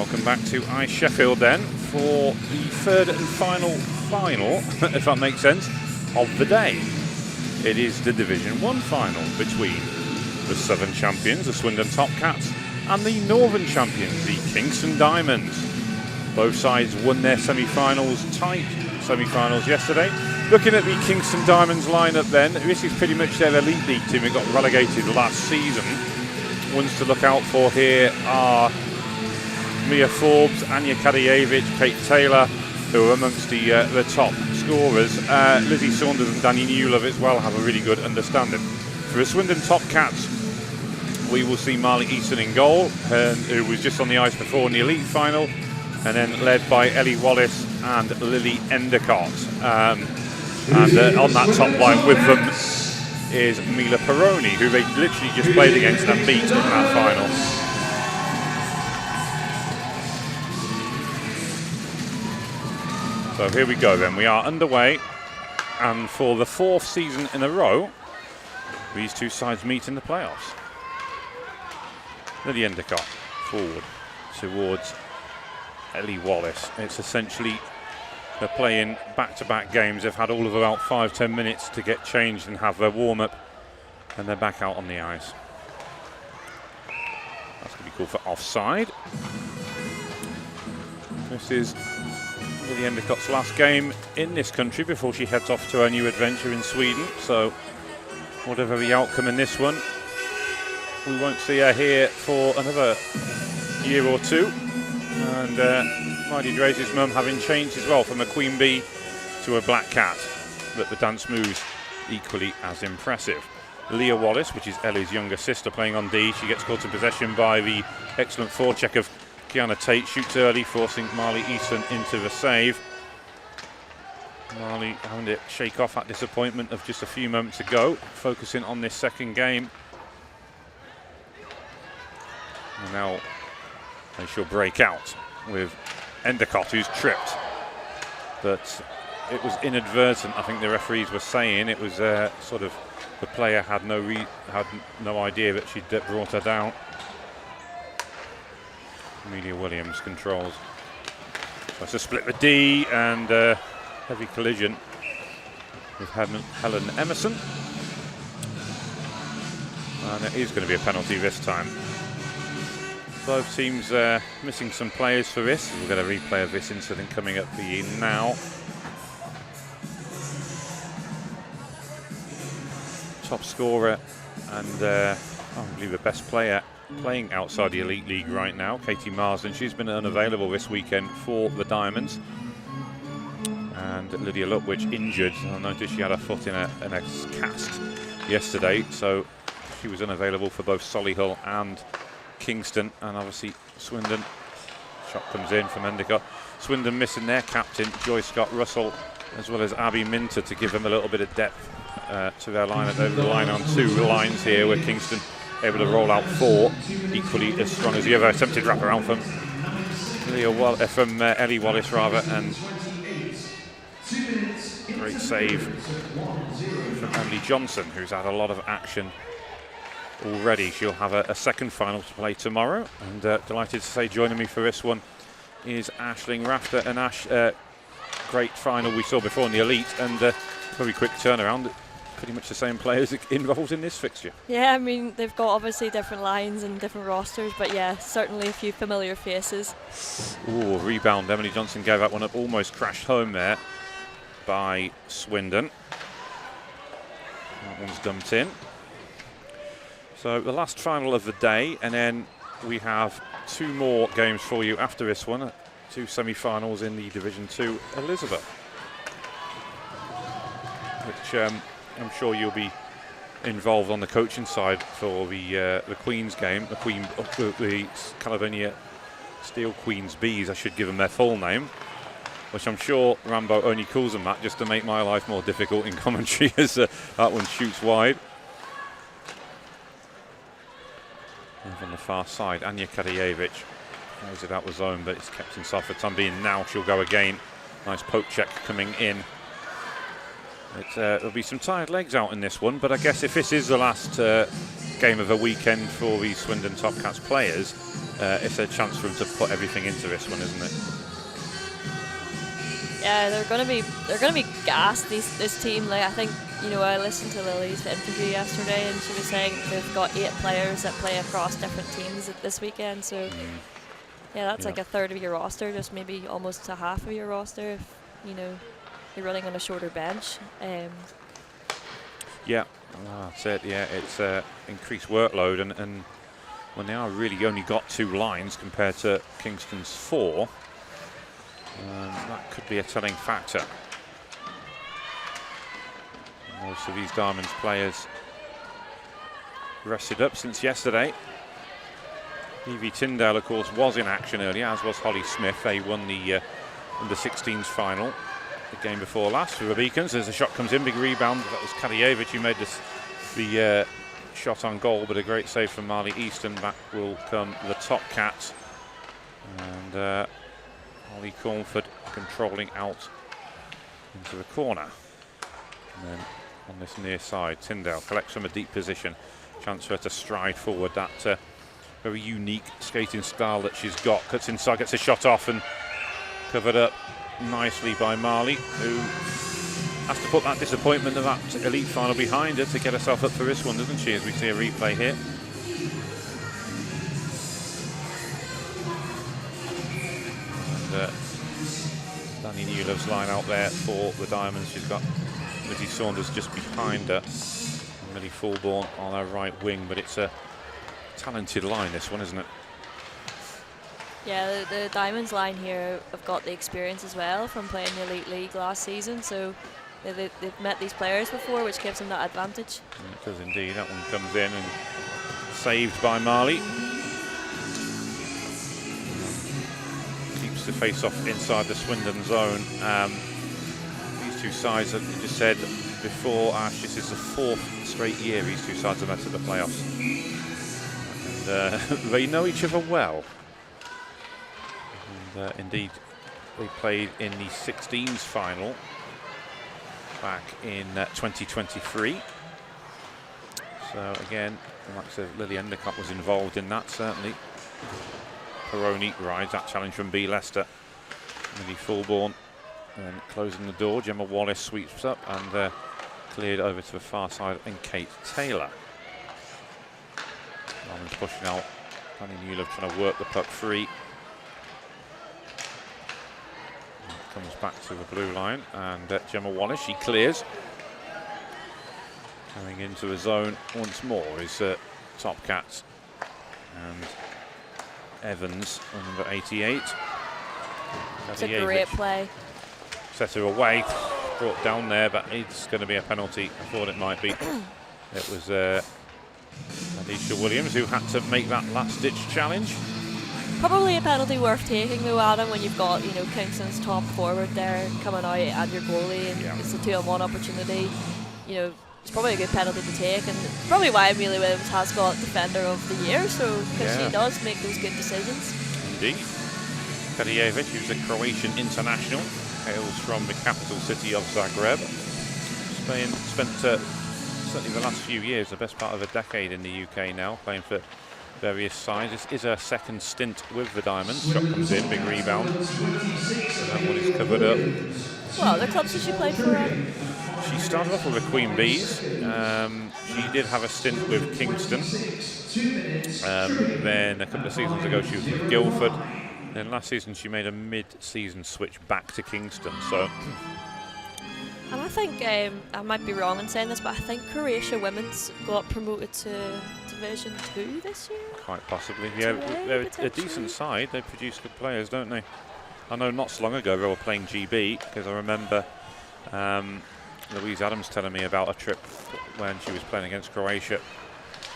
Welcome back to IHL Sheffield then for the third and final, if that makes sense, of the day. It is the Division 1 final between the Southern champions, the Swindon Topcats, and the Northern champions, the Kingston Diamonds. Both sides won their semi-finals, tight semi-finals yesterday. Looking at the Kingston Diamonds lineup then, this is pretty much their Elite League team. It got relegated last season. Ones to look out for here are Mia Forbes, Anya Kadievich, Kate Taylor, who are amongst the top scorers. Lizzie Saunders and Danny Newlove as well have a really good understanding. For the Swindon Topcats, we will see Marley Easton in goal, who was just on the ice before in the Elite final, and then led by Ellie Wallace and Lily Endicott. And on that top line with them is Mila Peroni, who they literally just played against and beat in that final. So here we go then, we are underway, and for the fourth season in a row, these two sides meet in the playoffs. Lily Endicott forward towards Ellie Wallace. It's essentially, they're playing back-to-back games. They've had all of about 5-10 minutes to get changed and have their warm-up, and they're back out on the ice. That's going to be called for offside. This is Lily Endicott's last game in this country before she heads off to her new adventure in Sweden. So whatever the outcome in this one, we won't see her here for another year or two. And Marty Draze's mum having changed as well from a queen bee to a black cat, but the dance moves equally as impressive. Leah Wallace, which is Ellie's younger sister, playing on D. She gets caught in possession by the excellent forecheck of Kiana Tate, shoots early, forcing Marley Easton into the save. Marley having to shake off that disappointment of just a few moments ago, focusing on this second game. And now they shall break out with Endicott, who's tripped. But it was inadvertent, I think the referees were saying. It was sort of, the player had no idea that she'd brought her down. Amelia Williams controls. Tries to split the D, and heavy collision with Helen Emerson. And it is going to be a penalty this time. Both teams missing some players for this. We'll get a replay of this incident coming up for you now. Top scorer and I believe the best player playing outside the Elite League right now, Katie Marsden. She's been unavailable this weekend for the Diamonds. And Lydia Lutwich injured. I noticed she had her foot in a cast yesterday, so she was unavailable for both Solihull and Kingston. And obviously Swindon, shot comes in from Endicott. Swindon missing their captain, Joy Scott Russell, as well as Abby Minter, to give them a little bit of depth to their lineup. They're relying on two lines here, where Kingston able to roll out four, equally as strong as the other. Attempted wraparound from Ellie Wallace rather, and great save from Emily Johnson, who's had a lot of action already. She'll have a second final to play tomorrow, and delighted to say joining me for this one is Aisling Rafter. And Ash, great final we saw before in the Elite, and very quick turnaround. Pretty much the same players involved in this fixture. Yeah, I mean, they've got obviously different lines and different rosters, but yeah, certainly a few familiar faces. Ooh, rebound. Emily Johnson gave that one up, almost crashed home there by Swindon. That one's dumped in. So the last final of the day, and then we have two more games for you after this one. Two semi-finals in the Division 2 Elizabeth, which I'm sure you'll be involved on the coaching side for the Queen's game, the Caledonia Steel Queens Bees. I should give them their full name, which I'm sure Rambo only calls them that just to make my life more difficult in commentary, as that one shoots wide. And on the far side, Anya Kadievich plays it out the zone, but it's kept inside for the time being. Now she'll go again. Nice poke check coming in. There'll be some tired legs out in this one, but I guess if this is the last game of a weekend for these Swindon Topcats players. It's a chance for them to put everything into this one, isn't it? Yeah, they're gonna be gassed. This team, like, I think, you know, I listened to Lily's interview yesterday, and she was saying they've got 8 players that play across different teams this weekend. So yeah, that's like a third of your roster, just maybe almost a half of your roster if, you know, you're running on a shorter bench. Yeah, that's it. Yeah, it's increased workload, and when they are really only got 2 lines compared to Kingston's 4. That could be a telling factor. Most of these Diamonds players rested up since yesterday. Evie Tyndale, of course, was in action earlier, as was Holly Smith. They won the under-16s final the game before last for the Beacons. As the shot comes in, big rebound. That was Kadievich who made the shot on goal, but a great save from Marley Easton. Back will come the Topcats. And Holly Cornford controlling out into the corner. And then on this near side, Tyndale collects from a deep position. Chance for her to stride forward. That very unique skating style that she's got. Cuts inside, gets a shot off, and covered up nicely by Marley, who has to put that disappointment of that elite final behind her to get herself up for this one, doesn't she, as we see a replay here. Danny Newlove's line out there for the Diamonds. She's got Lizzie Saunders just behind her. Millie Fulbourn on her right wing, but it's a talented line, this one, isn't it? Yeah, the Diamonds line here have got the experience as well from playing the Elite League last season, so they've met these players before, which gives them that advantage. It does indeed. That one comes in and saved by Marley. To face off inside the Swindon zone. These two sides, as you just said before, Ash, this is the 4th straight year these two sides have met at the playoffs. And they know each other well. And indeed, they played in the 16s final back in 2023. So again, like I said, Lily Endicott was involved in that, certainly. Peroni rides that challenge from B. Leicester. Millie Fulbourn and closing the door. Gemma Wallace sweeps up and cleared over to the far side, and Kate Taylor. Diamonds pushing out. Danny Newlove trying to work the puck free. Comes back to the blue line, and Gemma Wallace, she clears. Going into the zone once more is Topcats. And Evans on number 88. It's a great play. Set her away, brought down there, but it's going to be a penalty. I thought it might be. It was Alicia Williams who had to make that last-ditch challenge. Probably a penalty worth taking though, Adam, when you've got, you know, Kingston's top forward there coming out and your goalie, and it's a 2-on-1 opportunity. You know, it's probably a good penalty to take, and probably why Amelia Williams has got Defender of the Year, so because she does make those good decisions. Indeed. Kadievich, who's a Croatian international, hails from the capital city of Zagreb. Spent certainly the last few years, the best part of a decade in the UK now, playing for various sides. This is her 2nd stint with the Diamonds. Shot comes in, big rebound. That one is covered up. Well, the clubs that she played for, She started off with the Queen Bees. She did have a stint with Kingston. Then a couple of seasons ago she was with Guildford. Then last season she made a mid-season switch back to Kingston. So, and I think, I might be wrong in saying this, but I think Croatia Women's got promoted to Division 2 this year. Quite possibly. Yeah, they're a decent side. They produce good players, don't they? I know not so long ago they were playing GB, because I remember Louise Adams telling me about a trip when she was playing against Croatia,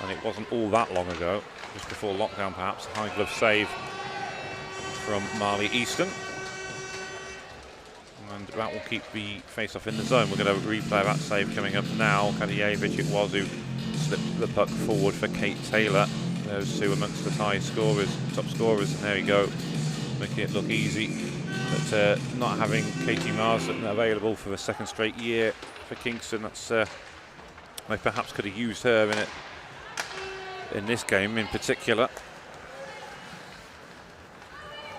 and it wasn't all that long ago, just before lockdown perhaps. High glove save from Marley Easton, and that will keep the face-off in the zone. We're going to replay that save coming up now. Kadievich it was who slipped the puck forward for Kate Taylor. Those two amongst the top scorers, and there we go, making it look easy. But not having Katie Marsden available for the 2nd straight year for Kingston, that's they perhaps could have used her in it in this game in particular.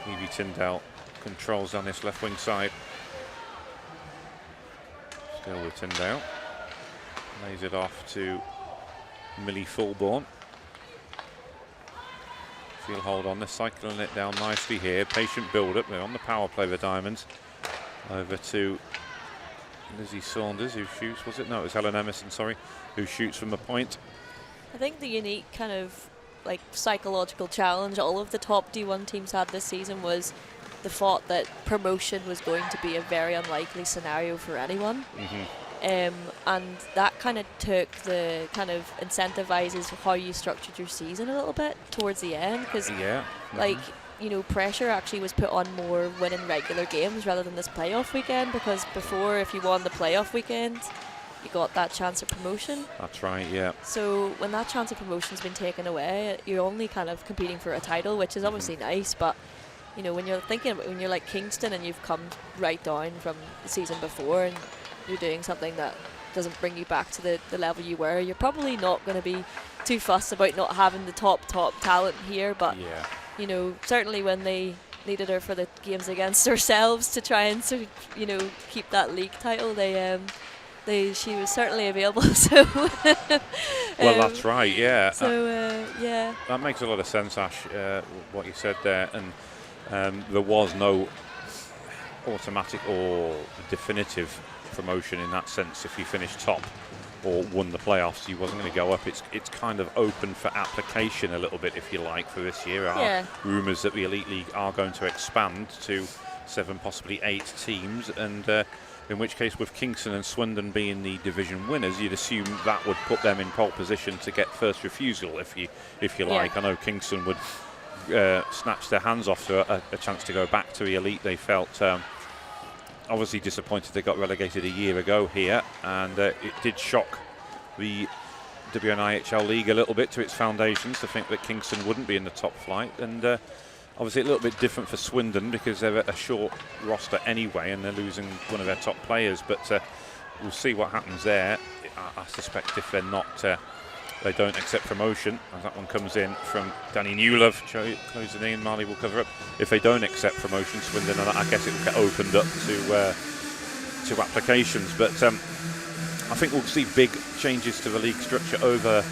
Evie Tyndale controls on this left wing side. Still with Tyndale. Lays it off to Millie Fulbourn. She'll hold on. They're cycling it down nicely here. Patient build-up. They're on the power play, the Diamonds. Over to Lizzie Saunders, who shoots. Was it? No, it was Helen Emerson, sorry, who shoots from the point. I think the unique kind of like psychological challenge all of the top D1 teams had this season was the thought that promotion was going to be a very unlikely scenario for anyone. And that kind of took the kind of incentivizes how you structured your season a little bit towards the end, because like, you know, pressure actually was put on more winning regular games rather than this playoff weekend, because before, if you won the playoff weekend, you got that chance of promotion. That's right, yeah. So when that chance of promotion's been taken away, you're only kind of competing for a title, which is obviously nice, but you know, when you're thinking, when you're like Kingston and you've come right down from the season before and you're doing something that doesn't bring you back to the level you were, you're probably not going to be too fussed about not having the top talent here. But you know, certainly when they needed her for the games against ourselves to try and you know, keep that league title, she was certainly available. So well, that's right, yeah. So yeah, that makes a lot of sense, Ash, what you said there. And there was no automatic or definitive promotion in that sense. If you finished top or won the playoffs, you wasn't going to go up. It's kind of open for application a little bit, if you like, for this year. There are rumours that the Elite League are going to expand to 7, possibly 8 teams, and in which case, with Kingston and Swindon being the division winners, you'd assume that would put them in pole position to get first refusal, if you like. I know Kingston would snatch their hands off to a chance to go back to the Elite. They felt obviously disappointed they got relegated a year ago here, and it did shock the WNIHL League a little bit to its foundations to think that Kingston wouldn't be in the top flight. And obviously a little bit different for Swindon because they're a short roster anyway, and they're losing one of their top players. But we'll see what happens there. I suspect if they're not, they don't accept promotion, as that one comes in from Danny Newlove, closing in. Marley will cover up. If they don't accept promotion, Swindon, I guess it will get opened up to applications. But I think we'll see big changes to the league structure over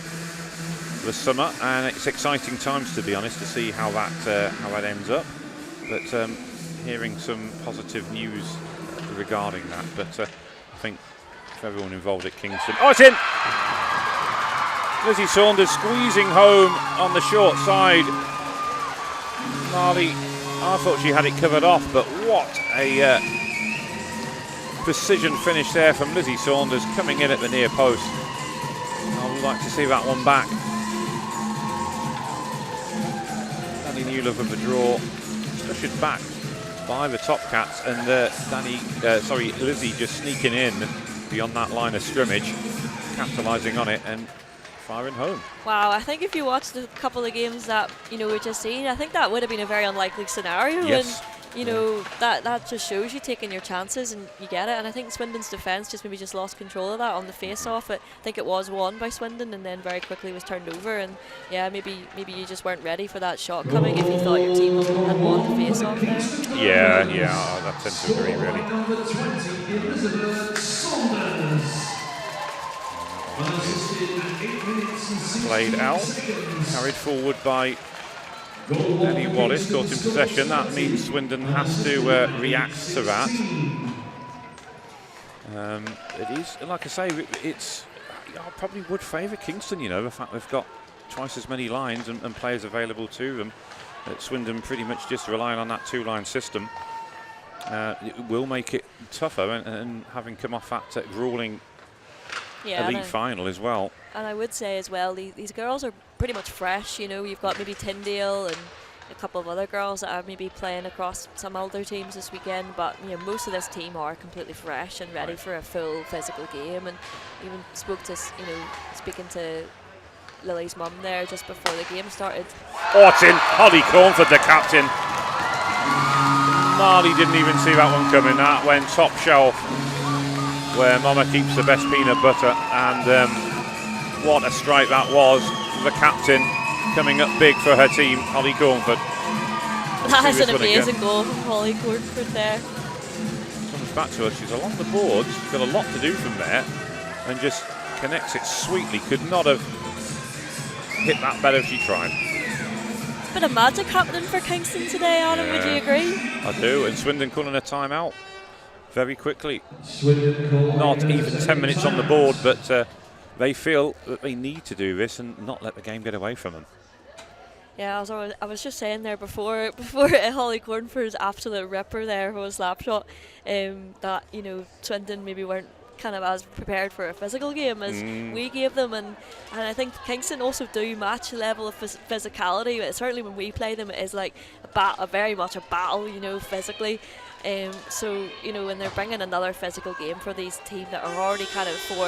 the summer, and it's exciting times, to be honest, to see how that ends up. But hearing some positive news regarding that. But I think for everyone involved at Kingston, it's in. Lizzie Saunders squeezing home on the short side. Marley, I thought she had it covered off, but what a precision finish there from Lizzie Saunders, coming in at the near post. I would like to see that one back. Danny Newlove of the draw, ushered back by the Topcats, and Lizzie just sneaking in beyond that line of scrimmage, capitalising on it and firing home. Wow, I think if you watched a couple of games that, you know, we just seen, I think that would have been a very unlikely scenario. Yes. And, you know, that just shows you taking your chances and you get it. And I think Swindon's defence maybe just lost control of that on the face-off. I think it was won by Swindon and then very quickly was turned over. And yeah, maybe you just weren't ready for that shot coming if you thought your team had won the face-off there. Yeah, I tend to agree, really. Played out, carried forward by Ellie Wallace, caught in possession. That means Swindon has to react to that. It is, like I say, I probably would favour Kingston, you know, the fact they've got twice as many lines and players available to them. Swindon pretty much just relying on that 2-line system. It will make it tougher, and having come off that gruelling Elite final as well. And I would say as well, these girls are pretty much fresh. You know, you've got maybe Tyndale and a couple of other girls that are maybe playing across some older teams this weekend, but you know, most of this team are completely fresh and ready for a full physical game. And even speaking to Lily's mum there just before the game started. It's in. Holly Cornford, the captain. Marley didn't even see that one coming. That went top shelf, where Mama keeps the best peanut butter, and what a strike that was. the captain, coming up big for her team, Holly Cornford. That is an amazing goal from Holly Cornford there. Comes back to her, she's along the boards, she's got a lot to do from there, and just connects it sweetly. Could not have hit that better if she tried. Bit of magic happening for Kingston today, Adam, would you agree? I do, and Swindon calling a timeout very quickly. Not even 10 minutes on the board, but they feel that they need to do this and not let the game get away from them. Yeah, I was just saying there before Holly Cornford's absolute ripper there for a slap shot, that, you know, Swindon maybe weren't kind of as prepared for a physical game as we gave them, and I think Kingston also do match a level of physicality. But certainly when we play them, it is like a very much a battle, you know, physically. So, you know, when they're bringing another physical game for these teams that are already kind of 4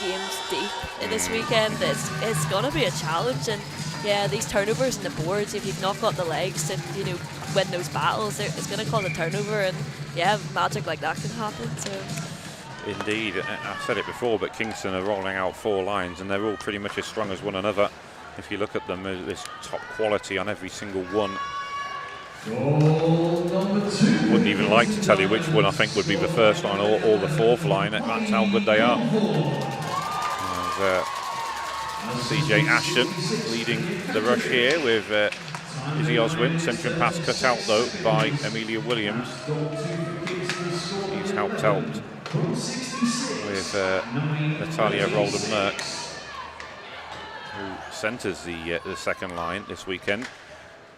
games deep this weekend, it's going to be a challenge. And yeah, these turnovers in the boards, if you've not got the legs to, you know, win those battles, it's going to cause a turnover, and yeah, magic like that can happen. So. Indeed, I've said it before, but Kingston are rolling out 4 lines, and they're all pretty much as strong as one another. If you look at them, there's top quality on every single one. Wouldn't even like to tell you which one I think would be the first line or the 4th line. That's how good they are. CJ Ashton leading the rush here with Izzy Oswin. Central pass cut out though by Amelia Williams. He's helped out with Natalia Roldan-Merck, who centres the second line this weekend.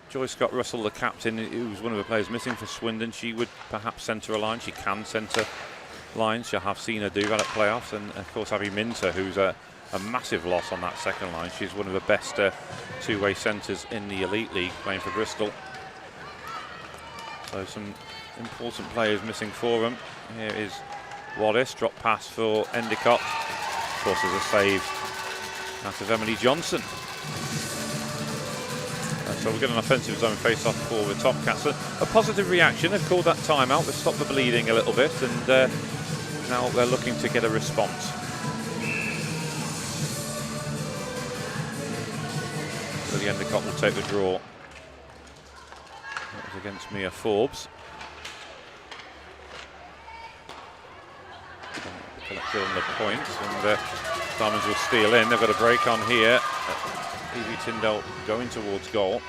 Joy Scott Russell, the captain, who was one of the players missing for Swindon, she would perhaps centre a line. She can centre lines. You have seen her do that at playoffs. And of course, Abby Minter, who's a massive loss on that second line. She's one of the best two-way centres in the Elite League, playing for Bristol. So some important players missing for them. Here is Wallace, drop pass for Endicott. Of course, there's a save out of Emily Johnson. So we've got an offensive zone face-off for the Topcats. A positive reaction. They've called that timeout. They've stopped the bleeding a little bit, and now they're looking to get a response. So the Endicott will take the draw. That was against Mia Forbes. Collected on the point, and Diamonds will steal in. They've got a break on here. Evie Tyndall going towards goal.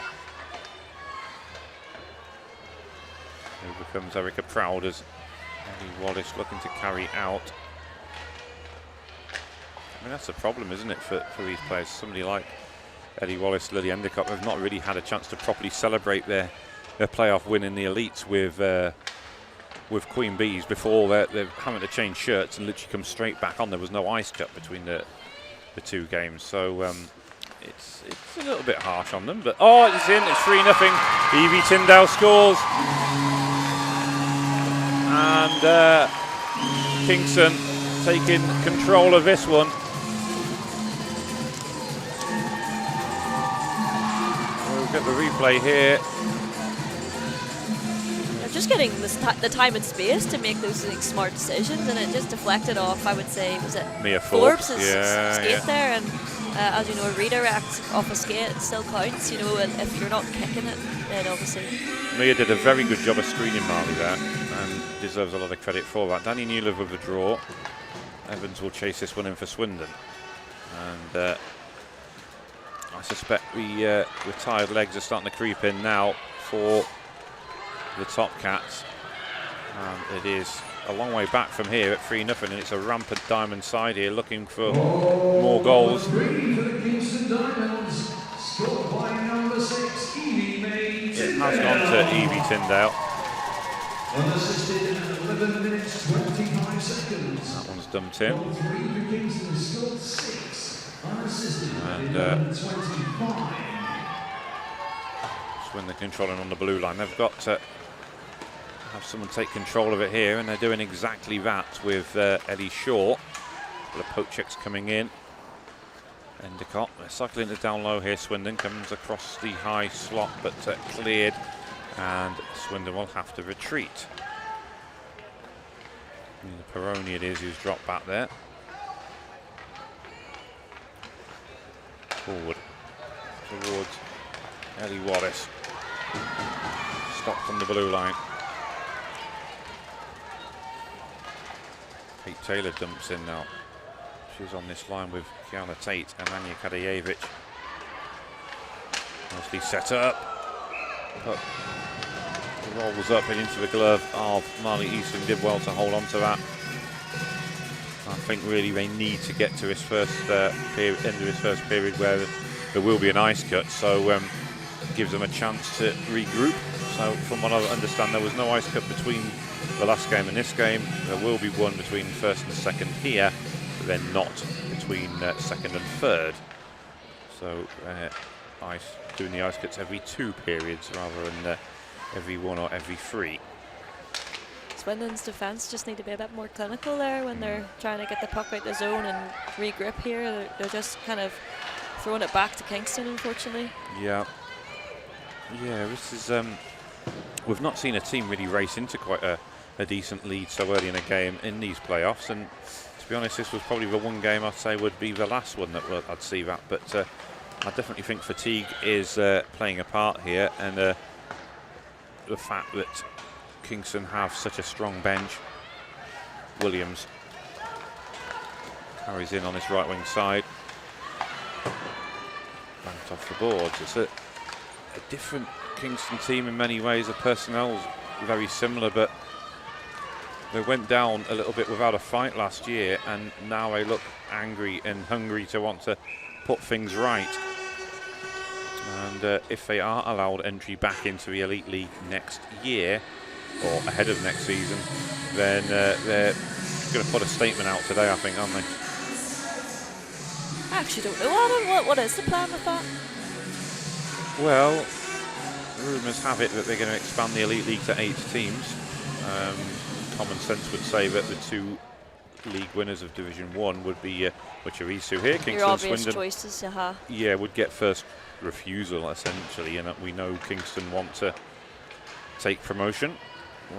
Here becomes Erica Proud as Ellie Wallace looking to carry out. I mean, that's a problem, isn't it, for these players? Somebody like Ellie Wallace, Lily Endicott have not really had a chance to properly celebrate their playoff win in the elites with Queen Bees before they're having to change shirts and literally come straight back on. There was no ice cut between the 2 games, so it's a little bit harsh on them. But it's in. It's 3-0. Evie Tyndall scores, and Kingston taking control of this one. We'll get the replay here. Just getting the time and space to make those smart decisions, and it just deflected off, I would say, was it Mia Forbes' skate there, and as you know, a redirect off a skate still counts, you know, and if you're not kicking it, then obviously. Mia did a very good job of screening Marley there, and deserves a lot of credit for that. Danny Newlove with the draw. Evans will chase this one in for Swindon, and I suspect the tired legs are starting to creep in now for the Topcats, and it is a long way back from here at 3-0, and it's a rampant Diamond side here looking for more goals. It has gone to Evie Tyndall. That one's dumped in. And Swindon controlling on the blue line. They've got to have someone take control of it here, and they're doing exactly that with Ellie Shaw. The poke checks coming in. Endicott, they're cycling it down low here. Swindon comes across the high slot, but cleared, and Swindon will have to retreat. Peroni it is who's dropped back there. Forward towards Ellie Wallace. Stopped on the blue line. Kate Taylor dumps in now. She's on this line with Kiana Tate and Anya Kadajewicz. Nicely set up. Rolls up and into the glove of Marley Easton. Did well to hold on to that. I think really they need to get to his first period, end of his first period where there will be an ice cut, so it gives them a chance to regroup. So from what I understand, there was no ice cut between the last game and this game. There will be one between first and second here, but then not between second and third. So doing the ice cuts every 2 periods rather than every 1 or every 3. Swindon's defence just need to be a bit more clinical there when they're trying to get the puck out the zone and regrip here. They're just kind of throwing it back to Kingston, unfortunately. Yeah, this is we've not seen a team really race into quite a decent lead so early in a game in these playoffs, and to be honest, this was probably the one game I'd say would be the last one that I'd see that, but I definitely think fatigue is playing a part here, and the fact that Kingston have such a strong bench. Williams carries in on his right wing side. Banked off the boards. It's a different Kingston team in many ways. The personnel's very similar, but they went down a little bit without a fight last year, and now they look angry and hungry to want to put things right. And if they are allowed entry back into the Elite League next year, or ahead of next season, then they're going to put a statement out today, I think, aren't they? I actually don't know. What is the plan with that? Well, rumours have it that they're going to expand the Elite League to 8 teams. Common sense would say that the 2 league winners of Division 1 would be, which are these 2 here, Kingston Your and obvious Swindon. choices, Yeah, would get first refusal, essentially, and we know Kingston want to take promotion.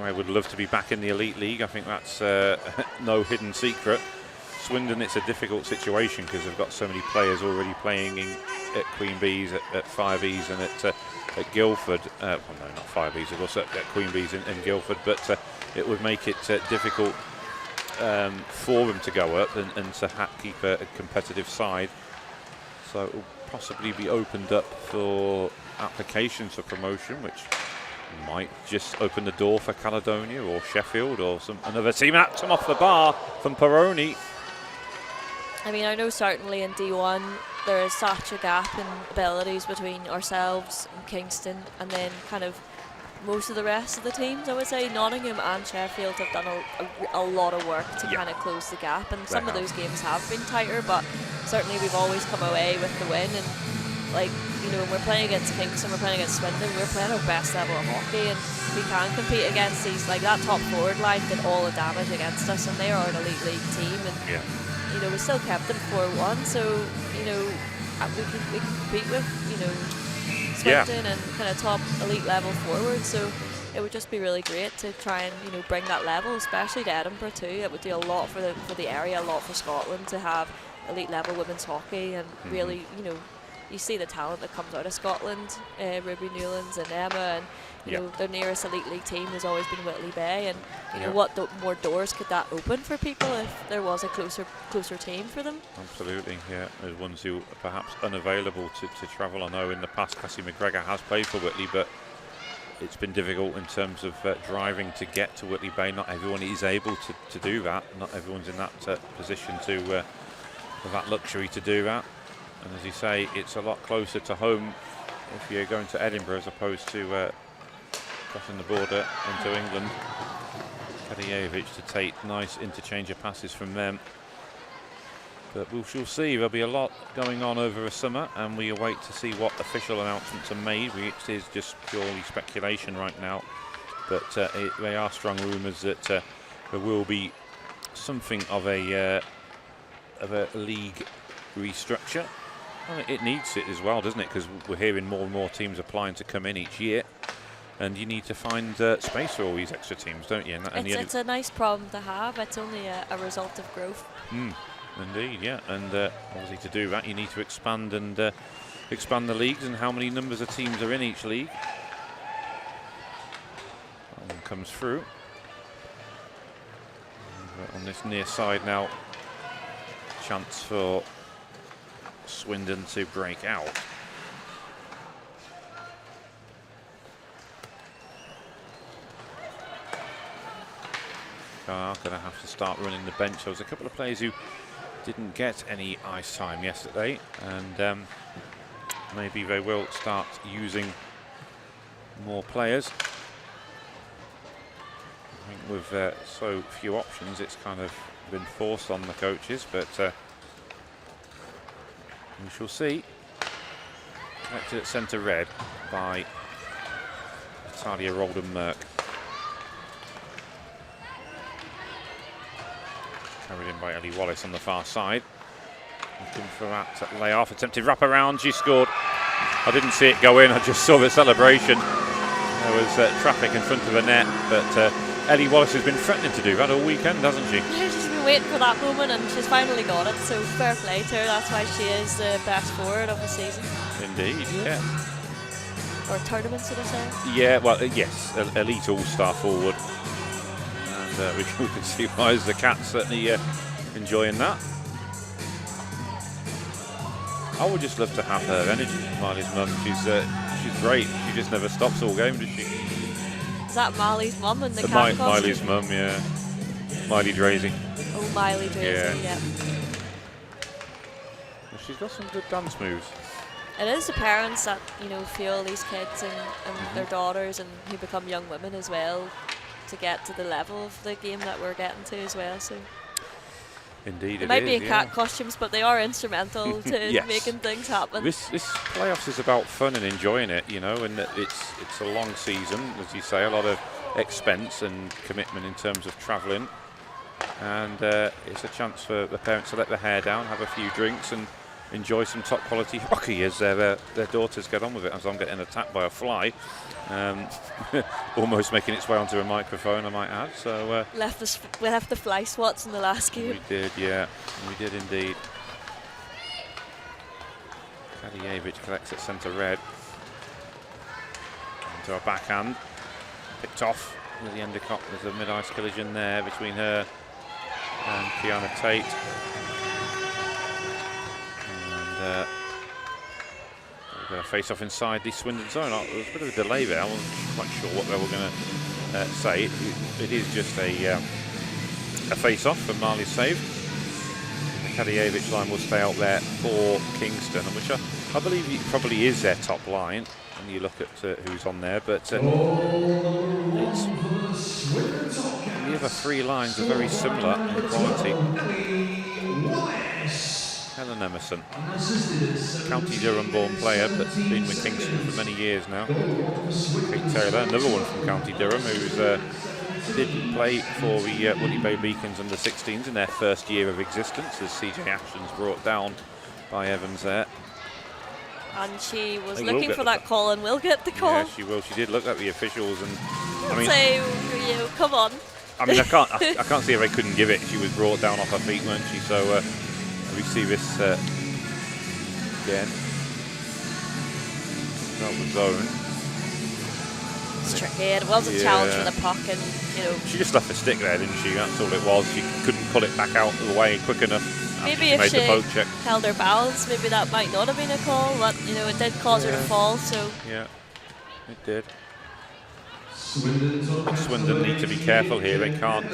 I would love to be back in the Elite League. I think that's no hidden secret. Swindon, it's a difficult situation because they've got so many players already playing at Queen Bees, at 5Es, and at Guildford. Well, no, not 5Es, of course, at Queen Bees and Guildford, but it would make it difficult for them to go up and to keep a competitive side. So it will possibly be opened up for applications for promotion, which might just open the door for Caledonia or Sheffield or another team. That's them off the bar from Peroni. I mean, I know certainly in D1 there is such a gap in abilities between ourselves and Kingston, and then kind of most of the rest of the teams. I would say Nottingham and Sheffield have done a lot of work to kind of close the gap, and some of those games have been tighter, but certainly we've always come away with the win. And like, you know, when we're playing against Kingston, we're playing against Swindon, we're playing our best level of hockey, and we can compete against these. Like, that top forward line did all the damage against us, and they are an Elite League team, and you know, we still kept them 4-1, so you know, we can compete with, you know, Swindon and kind of top elite level forward. So it would just be really great to try and, you know, bring that level, especially to Edinburgh too. It would do a lot for the area, a lot for Scotland to have elite level women's hockey, and really, you know, you see the talent that comes out of Scotland, Ruby Newlands and Emma, and you know, their nearest Elite League team has always been Whitley Bay, and you know, what more doors could that open for people if there was a closer team for them? Absolutely, yeah. There's ones who are perhaps unavailable to travel. I know in the past Cassie McGregor has played for Whitley, but it's been difficult in terms of driving to get to Whitley Bay. Not everyone is able to do that. Not everyone's in that position to have that luxury to do that. And as you say, it's a lot closer to home if you're going to Edinburgh as opposed to crossing the border into England. Kadajewicz to Tate, nice interchange of passes from them. But we shall see. There'll be a lot going on over the summer, and we await to see what official announcements are made. It is just purely speculation right now, but they are strong rumours that there will be something of a league restructure. Well, it needs it as well, doesn't it? Because we're hearing more and more teams applying to come in each year, and you need to find space for all these extra teams, don't you? And it's a nice problem to have. It's only a result of growth. Indeed, yeah. And obviously to do that, you need to expand and expand the leagues and how many numbers of teams are in each league. That one comes through. And on this near side now, chance for Swindon to break out. Are going to have to start running the bench. There was a couple of players who didn't get any ice time yesterday, and maybe they will start using more players. I think with so few options, it's kind of been forced on the coaches, but we shall see. Collected at centre red by Talia Rolden-Merck. Carried in by Ellie Wallace on the far side. Looking for that layoff. Attempted wrap around. She scored. I didn't see it go in. I just saw the celebration. There was traffic in front of the net, but Ellie Wallace has been threatening to do that all weekend, hasn't she? Yeah, she's been waiting for that moment, and she's finally got it. So fair play to her. That's why she is the best forward of the season. Indeed, yeah. Or tournament, should I say? Yeah, well, yes, elite all-star forward. And we can see why the Cats certainly enjoying that. I would just love to have her energy, Miley's mum. She's great. She just never stops all game, does she? Is that Miley's mum in the cat costume? Miley's mum, yeah. Miley Drazy. Oh, Miley Drazy, yeah. Well, she's got some good dance moves. It is the parents that, you know, fuel these kids and their daughters, and who become young women as well, to get to the level of the game that we're getting to as well. So indeed, it might be in cat costumes, but they are instrumental to yes. making things happen. This playoffs is about fun and enjoying it, you know, and it's a long season, as you say, a lot of expense and commitment in terms of travelling, and it's a chance for the parents to let their hair down, have a few drinks, and enjoy some top quality hockey as their daughters get on with it. As I'm getting attacked by a fly, almost making its way onto a microphone, I might add. So we left the fly swats in the last game. We did, yeah, we did indeed. Kadievich collects at centre red. Into a backhand, picked off with the Endicott. There's a mid-ice collision there between her and Kiana Tate. And we're going to face off inside the Swindon zone. There was a bit of a delay there. I wasn't quite sure what they were going to say. It is just a face-off from Marley's save. The Kadievich line will stay out there for Kingston, which I believe probably is their top line when you look at who's on there. But the other three lines are very similar in quality. Helen Emerson, County Durham-born player, but been with Kingston for many years now. Kate Taylor, another one from County Durham, who did play for the Woody Bay Beacons under-16s in their first year of existence, as CJ Ashton's brought down by Evans there. And she was looking for that call, and will get the call. Yeah, she will. She did look at the officials, and I mean, say, you come on. I mean, I can't see if they couldn't give it. She was brought down off her feet, weren't she? So. We see this again. That was zone. It's tricky. It was a challenge for the puck, and you know. She just left the stick there, didn't she? That's all it was. She couldn't pull it back out of the way quick enough. Maybe if she held her balance, maybe that might not have been a call. But you know, it did cause her to fall. So yeah, it did. Swindon need to be careful here. They can't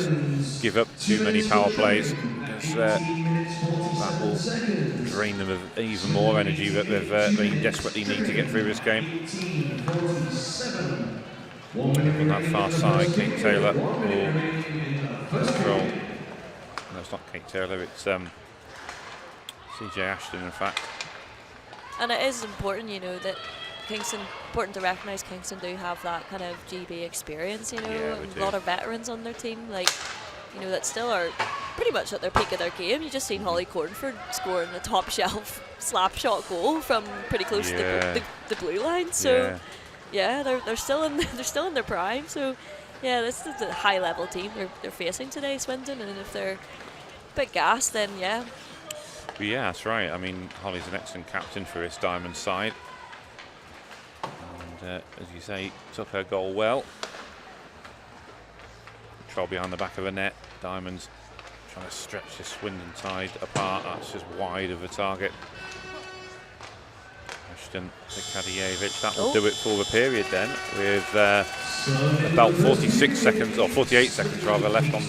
give up too many power plays, because that will drain them of even more energy that they desperately need to get through this game. On that far side, Kate Taylor will control. No, it's not Kate Taylor, it's CJ Ashton, in fact. And it is important, you know, that important to recognise Kingston do have that kind of GB experience, you know, and a lot of veterans on their team, like, you know, that still are pretty much at their peak of their game. You just seen Holly Cornford scoring a top shelf slap shot goal from pretty close to the blue line. So yeah, they're still in their prime. So yeah, this is a high level team they're facing today, Swindon, and if they're a bit gassed, then yeah. Yeah, that's right. I mean, Holly's an excellent captain for his Diamond side. And as you say, took her goal well. Control behind the back of the net. Diamonds trying to stretch the Swindon side apart. That's just wide of the target. Ashton Kadijevich. That will do it for the period then, with about 46 seconds, or 48 seconds rather, left on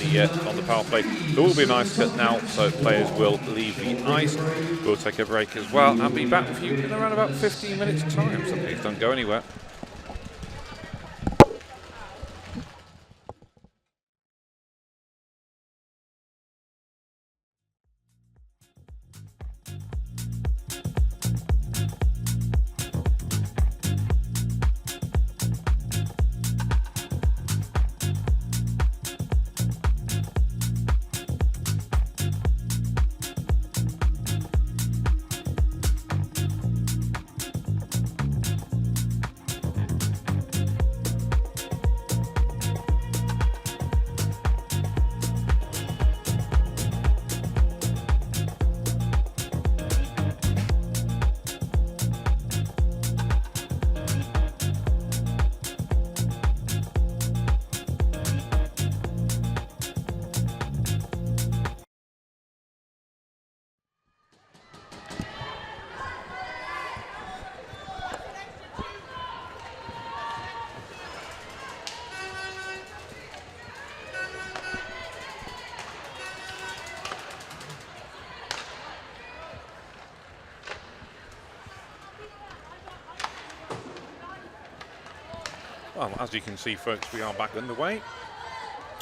the power play. There will be an ice cut now, so players will leave the ice. We'll take a break as well and be back with you in around about 15 minutes time, so please don't go anywhere. Well, as you can see, folks, we are back underway.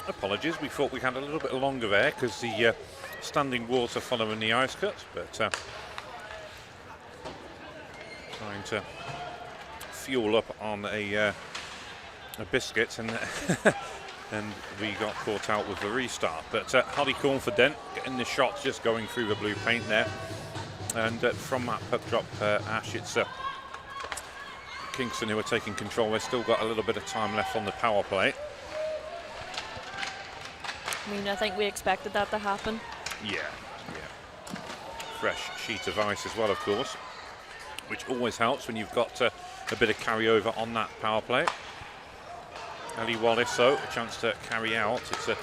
Apologies, we thought we had a little bit longer there because the standing water following the ice cut, but trying to fuel up on a biscuit, and and we got caught out with the restart. But Holly Cornford getting the shots just going through the blue paint there, and from that puck drop, Ash, it's Kingston who are taking control. They've still got a little bit of time left on the power play. I mean, I think we expected that to happen. Yeah. Fresh sheet of ice as well, of course, which always helps when you've got a bit of carryover on that power play. Ellie Wallace, though, a chance to carry out. It's a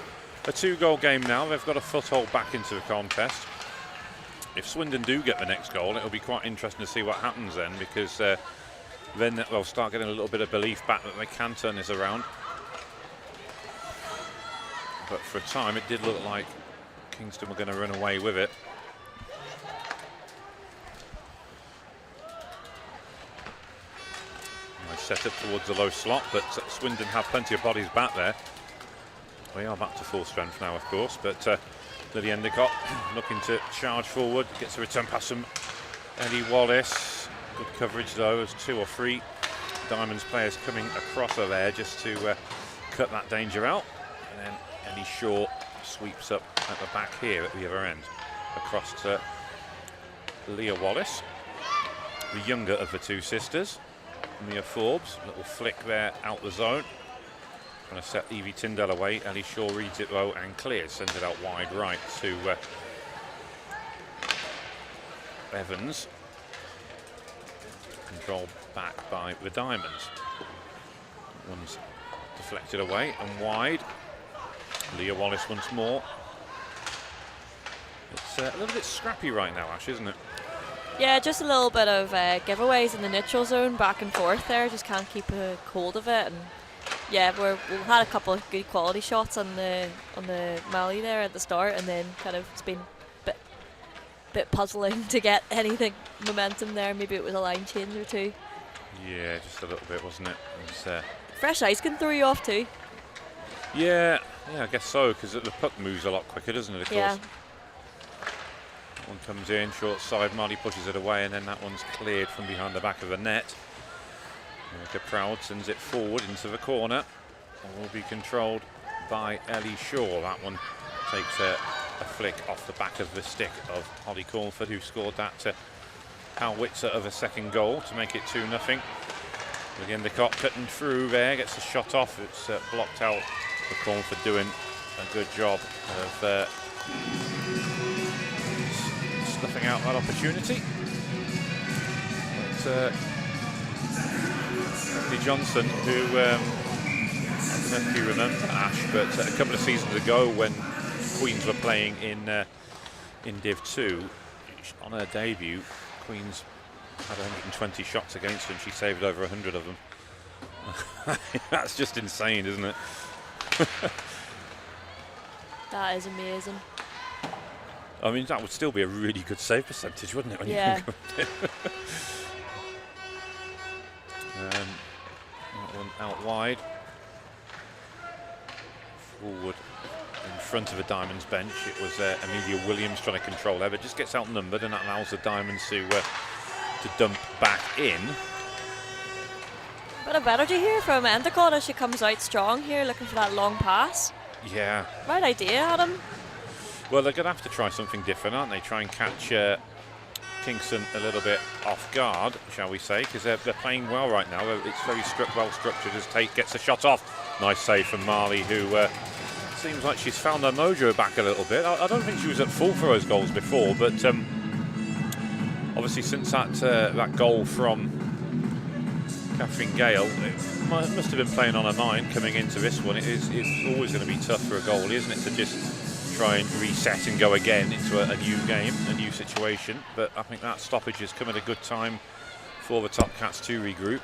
2-goal game now. They've got a foothold back into the contest. If Swindon do get the next goal, it'll be quite interesting to see what happens then, because then they'll start getting a little bit of belief back that they can turn this around. But for a time, it did look like Kingston were going to run away with it. Nice set up towards the low slot, but Swindon have plenty of bodies back there. We are back to full strength now, of course, but Lily Endicott looking to charge forward, gets a return pass from Ellie Wallace. Good coverage though, as 2 or 3 Diamonds players coming across her there just to cut that danger out. And then Ellie Shaw sweeps up at the back here at the other end, across to Leah Wallace, the younger of the 2 sisters. Mia Forbes, little flick there out the zone. Trying to set Evie Tyndall away. Ellie Shaw reads it though and clears, sends it out wide right to Evans. Controlled back by the Diamonds. One's deflected away and wide. Leah Wallace once more. It's a little bit scrappy right now, Ash, isn't it? Yeah, just a little bit of giveaways in the neutral zone, back and forth there. Just can't keep a hold of it. And yeah, we've had a couple of good quality shots on the Mali there at the start, and then kind of it's been bit puzzling to get anything momentum there. Maybe it was a line change or 2. Yeah, just a little bit, wasn't it? Fresh ice can throw you off too. Yeah, I guess so, because the puck moves a lot quicker, doesn't it, of course? That one comes in, short side, Marley pushes it away, and then that one's cleared from behind the back of the net. Erica Proud sends it forward into the corner. It will be controlled by Ellie Shaw. That one takes a flick off the back of the stick of Holly Cornford, who scored that howitzer of a second goal to make it 2-0. With Endicott cutting through there, gets a shot off. It's blocked out for Cornford, doing a good job of nothing out of that opportunity. But Andy Johnson, who I don't know if you remember, Ash, but a couple of seasons ago when Queens were playing in Div 2, on her debut, Queens had 120 shots against her and she saved over 100 of them. That's just insane, isn't it? That is amazing. I mean, that would still be a really good save percentage, wouldn't it? When yeah. You think of it? That one out wide. Forward in front of the Diamonds bench. It was Amelia Williams trying to control there, but just gets outnumbered, and that allows the Diamonds to dump back in. Bit of energy here from Endicott as she comes out strong here, looking for that long pass. Yeah. Right idea, Adam. Well, they're going to have to try something different, aren't they? Try and catch Kingston a little bit off guard, shall we say, because they're playing well right now. It's very well structured as Tate gets a shot off. Nice save from Marley, who seems like she's found her mojo back a little bit. I don't think she was at full for those goals before, but obviously since that goal from Catherine Gale, it must have been playing on her mind coming into this one. It's always going to be tough for a goalie, isn't it, to just try and reset and go again into a new game, a new situation. But I think that stoppage has come at a good time for the Topcats to regroup.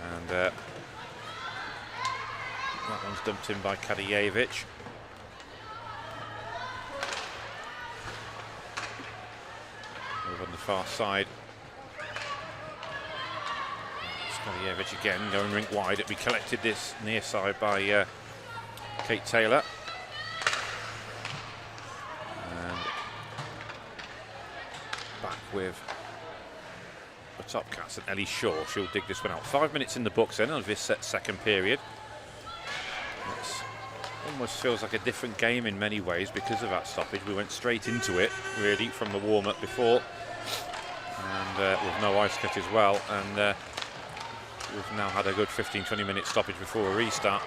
And that one's dumped in by Kadijevic. Over on the far side. Kadijevic again going rink wide. It'll be collected this near side by Kate Taylor. And back with the Topcats and Ellie Shaw. She'll dig this one out. 5 minutes in the books then of this second period. It almost feels like a different game in many ways because of that stoppage. We went straight into it really from the warm-up before, and with no ice cut as well, and we've now had a good 15-20 minute stoppage before a restart.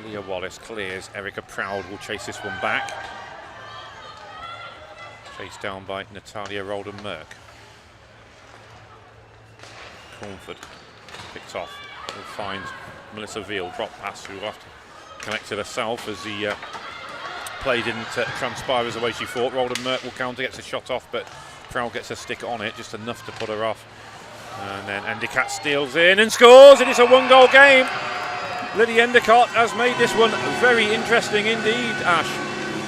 Leah Wallace clears. Erica Proud will chase this one back. Chased down by Natalia Roldan-Merck. Cornford picked off. Will find Melissa Veal. Drop pass. Who will have to connect it herself as the play didn't transpire as the way she thought. Roldan-Merck will counter, gets a shot off, but Proud gets a stick on it, just enough to put her off. And then Endicott steals in and scores. It is a one-goal game. Lydia Endicott has made this one very interesting indeed, Ash.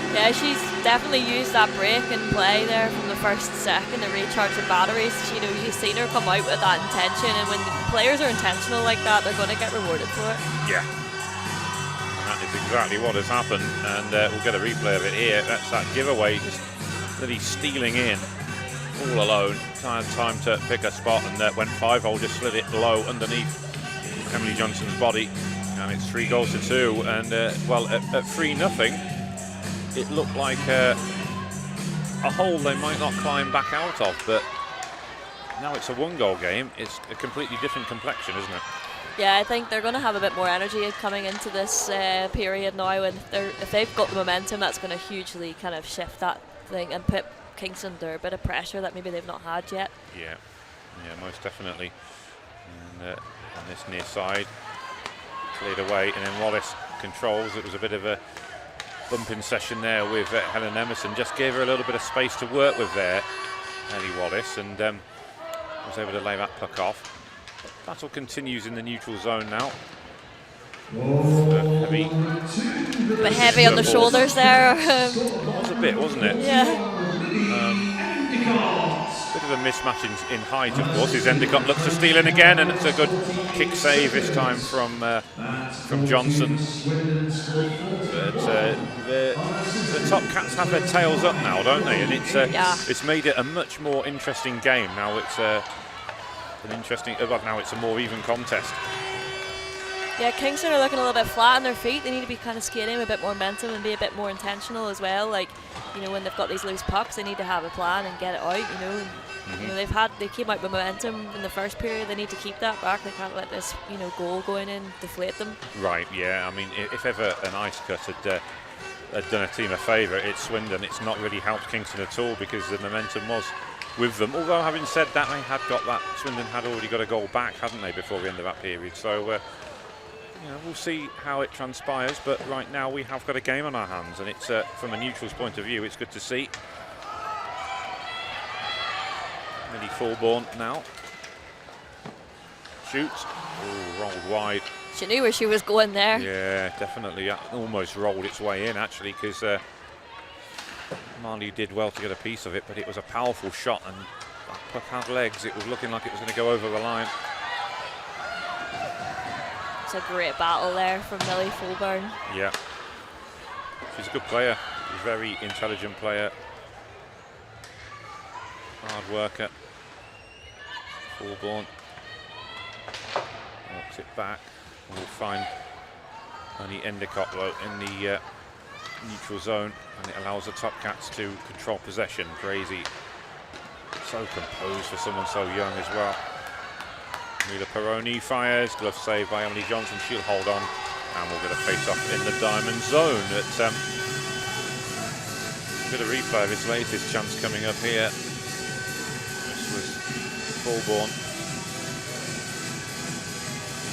Yeah, she's definitely used that break and play there from the first to second to recharge the batteries. You know, you've seen her come out with that intention, and when the players are intentional like that, they're going to get rewarded for it. Yeah. And that is exactly what has happened, and we'll get a replay of it here. That's that giveaway, just Lily stealing in all alone. Time to pick a spot, and went 5-hole, just slid it low underneath Emily Johnson's body, and it's 3-2. And well, at 3-0, it looked like a hole they might not climb back out of, but now it's a one-goal game. It's a completely different complexion, isn't it? Yeah, I think they're going to have a bit more energy coming into this period now, and if they've got the momentum, that's going to hugely kind of shift that thing and put Kingston under a bit of pressure that maybe they've not had yet. Yeah, most definitely. And on this near side, cleared away, and then Wallace controls. It was a bit of a bumping session there with Helen Emerson. Just gave her a little bit of space to work with there, Ellie Wallace, and was able to lay that puck off. Battle continues in the neutral zone now. Heavy. A bit heavy on the shoulders there. It was a bit, wasn't it? Yeah. Bit of a mismatch in height, of course. As Endicott looks to steal in again, and it's a good kick save this time from Johnson. But the Topcats have their tails up now, don't they? And it's made it a much more interesting game. Now it's now it's a more even contest. Yeah, Kingston are looking a little bit flat on their feet. They need to be kind of skating with a bit more momentum and be a bit more intentional as well. Like, you know, when they've got these loose pucks, they need to have a plan and get it out, you know. You know, they came out with momentum in the first period. They need to keep that back. They can't let this, you know, goal going in deflate them. Right. Yeah. I mean, if ever an ice cut had done a team a favour, it's Swindon. It's not really helped Kingston at all because the momentum was with them. Although, having said that, they had got that. Swindon had already got a goal back, hadn't they, before the end of that period? So, you know, we'll see how it transpires. But right now, we have got a game on our hands, and it's from a neutral's point of view, it's good to see. Millie Fulbourn now shoots. Ooh, rolled wide. She knew where she was going there. Yeah, definitely. Almost rolled its way in, actually, because Marley did well to get a piece of it, but it was a powerful shot, and that puck had legs. It was looking like it was going to go over the line. It's a great battle there from Millie Fulbourn. Yeah. She's a good player. A very intelligent player. Hard worker. Fulbourn walks it back. We'll find only Endicott though in the neutral zone, and it allows the Topcats to control possession. Crazy. So composed for someone so young as well. Mila Peroni fires. Glove save by Emily Johnson. She'll hold on, and we'll get a face-off in the diamond zone. A bit of replay of his latest chance coming up here. This was Fulbourn.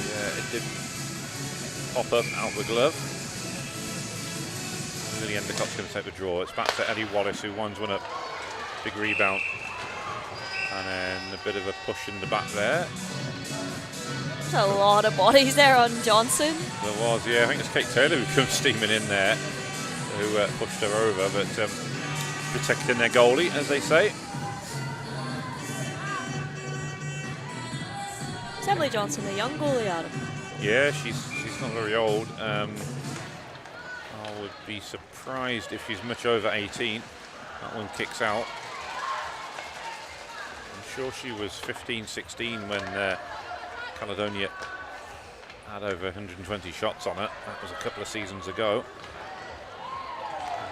Yeah, it did pop up out the glove. Lily Endicott's going to take the draw. It's back to Ellie Wallace, who winds one up. Big rebound. And then a bit of a push in the back there. There's a lot of bodies there on Johnson. There was, yeah. I think it's Kate Taylor who comes steaming in there, who pushed her over, but protecting their goalie, as they say. Is Emily Johnson a young goalie, Adam? Yeah, she's not very old. I would be surprised if she's much over 18. That one kicks out. I'm sure she was 15, 16 when Caledonia had over 120 shots on her. That was a couple of seasons ago.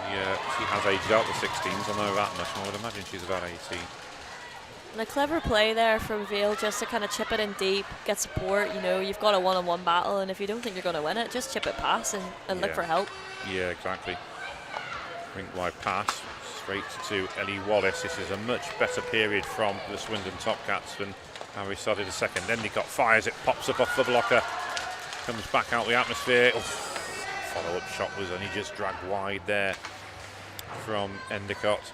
She has aged out the 16s, I know that much. I would imagine she's about 18. And a clever play there from Vale just to kind of chip it in deep, get support. You know, you've got a one-on-one battle, and if you don't think you're going to win it, just chip it past and look for help. Yeah, exactly. Rink wide pass straight to Ellie Wallace. This is a much better period from the Swindon Topcats than how we started the second. Endicott fires it, pops up off the blocker, comes back out the atmosphere. Follow-up shot was only just dragged wide there from Endicott.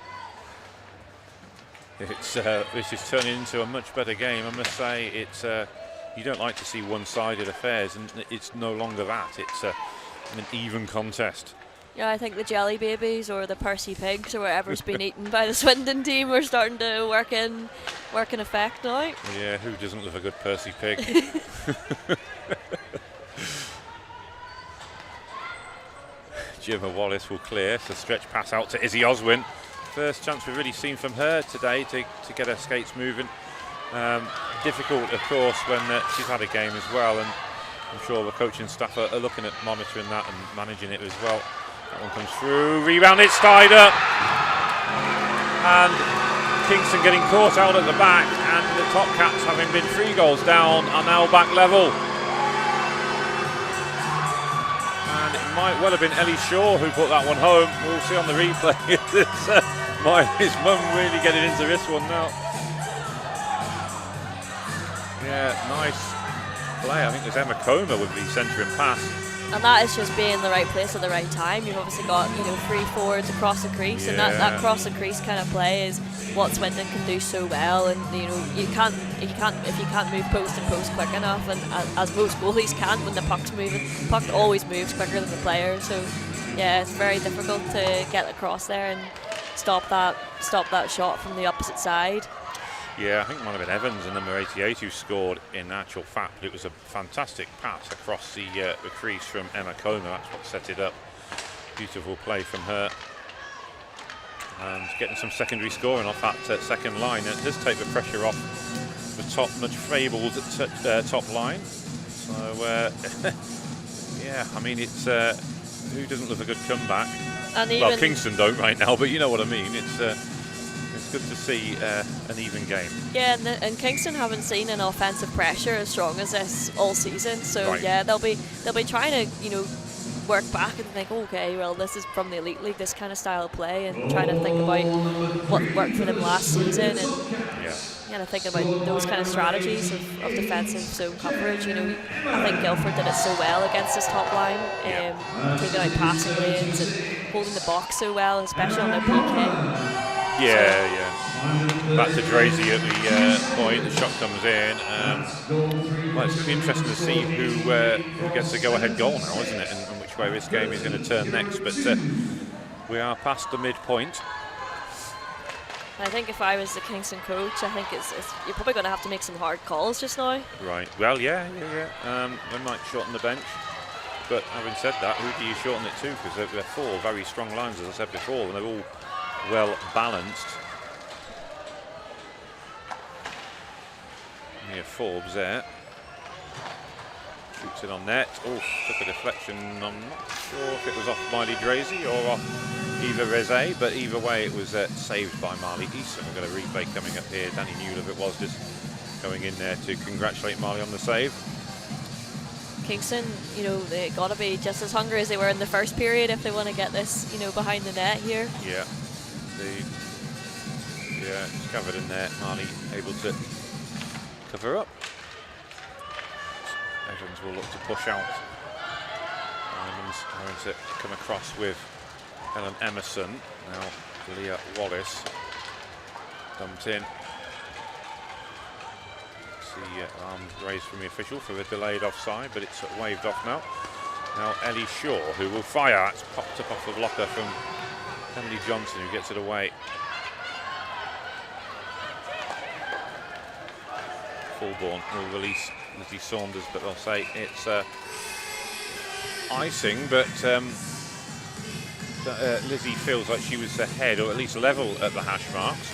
This is turning into a much better game, I must say. It's you don't like to see one-sided affairs, and it's no longer that. It's an even contest. Yeah, I think the Jelly Babies or the Percy Pigs or whatever's been eaten by the Swindon team are starting to work in effect now. Yeah, who doesn't love a good Percy Pig? Gemma Wallace will clear. So stretch pass out to Izzy Oswin. First chance we've really seen from her today to get her skates moving. Difficult, of course, when she's had a game as well, and I'm sure the coaching staff are looking at monitoring that and managing it as well. That one comes through, rebound, it's tied up, and Kingston getting caught out at the back, and the Topcats, having been 3 goals down, are now back level. And it might well have been Ellie Shaw who put that one home. We'll see on the replay. His mum really getting into this one now. Yeah, nice play. I think there's Emma Comer with the centering pass. And that is just being in the right place at the right time. You've obviously got 3 forwards across the crease, and that cross the crease kind of play is what Swindon can do so well. And if you can't move post and post quick enough, and as most goalies can't when the puck's moving, the puck always moves quicker than the player. So yeah, it's very difficult to get across there and stop that shot from the opposite side. Yeah, I think it might have been Evans and number 88 who scored in actual fact, but it was a fantastic pass across the crease from Emma Comer. That's what set it up. Beautiful play from her. And getting some secondary scoring off that second line. And it does take the pressure off the top, much fabled top line. So, yeah, I mean, it's who doesn't love a good comeback? And well, Kingston don't right now, but you know what I mean. It's good to see an even game. Yeah, and Kingston haven't seen an offensive pressure as strong as this all season. So yeah, they'll be trying to work back and think, okay, well, this is from the Elite League, this kind of style of play, and trying to think about what worked for them last season, and think about those kind of strategies of defensive zone coverage. I think Guildford did it so well against this top line, taking out passing lanes and holding the box so well, especially on their PK. Back to Drazy at the point. The shot comes in. Well, it's going to be interesting to see who gets the go-ahead goal now, isn't it? And which way this game is going to turn next. But we are past the midpoint. I think if I was the Kingston coach, I think you're probably going to have to make some hard calls just now. Right. Well, yeah. They might shorten the bench. But having said that, who do you shorten it to? Because they're four very strong lines, as I said before, and they're all well balanced. Near Forbes there. Shoots it on net. Oh, took a deflection. I'm not sure if it was off Miley Drazy or off Eva Reze, but either way it was saved by Marley Easton. We've got a replay coming up here. Danny Newell, it was just going in there to congratulate Marley on the save. Kingston, they got to be just as hungry as they were in the first period if they want to get this, behind the net here. Yeah. It's covered in there. Marley able to cover up. Evans will look to push out. Diamonds having to come across with Helen Emerson. Now Leah Wallace dumped in. See arms raised from the official for the delayed offside, but it's waved off now. Now Ellie Shaw, who will fire. It's popped up off the blocker from Emily Johnson, who gets it away. Fulbourne will release Lizzie Saunders, but they'll say it's icing, but Lizzie feels like she was ahead, or at least level at the hash marks.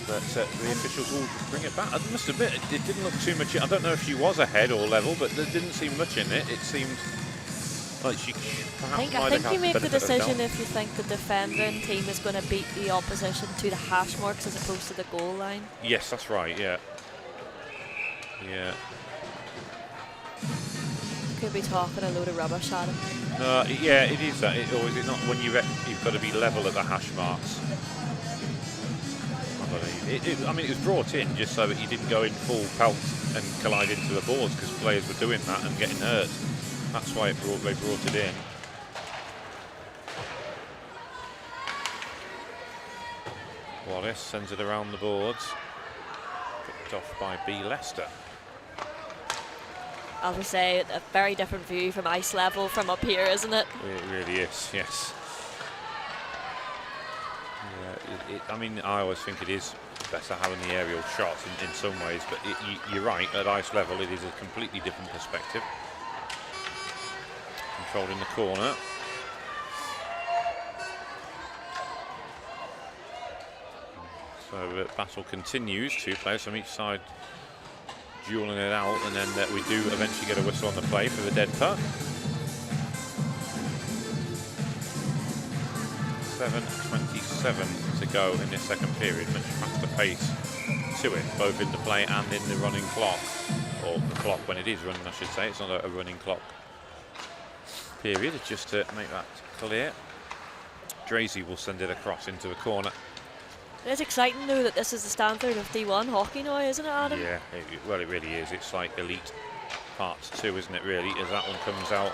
But the officials will bring it back. I must admit, it didn't look too much. I don't know if she was ahead or level, but there didn't seem much in it. It seemed like she perhaps I think you make the decision if you think the defending team is going to beat the opposition to the hash marks as opposed to the goal line. Yes, that's right, yeah. Could be talking a load of rubbish at him. Yeah, it is that. Or is it not when you've got to be level at the hash marks? I mean, it was brought in just so that you didn't go in full pelt and collide into the boards, because players were doing that and getting hurt. That's why they brought it in. Wallace sends it around the boards. Picked off by B. Leicester. I would say a very different view from ice level from up here, isn't it? It really is, yes. Yeah, I mean, I always think it is better having the aerial shots in some ways, but you're right, at ice level it is a completely different perspective. Controlled in the corner. So the battle continues, two players from each side dueling it out, and then we do eventually get a whistle on the play for the dead puck. 7:27 to go in this second period. Much faster pace to it, both in the play and in the running clock, or the clock when it is running, I should say. It's not a running clock period, just to make that clear. Drazy will send it across into the corner. It is exciting though that this is the standard of D1 hockey now, isn't it, Adam? Yeah, well, it really is. It's like Elite Part 2, isn't it, really, as that one comes out.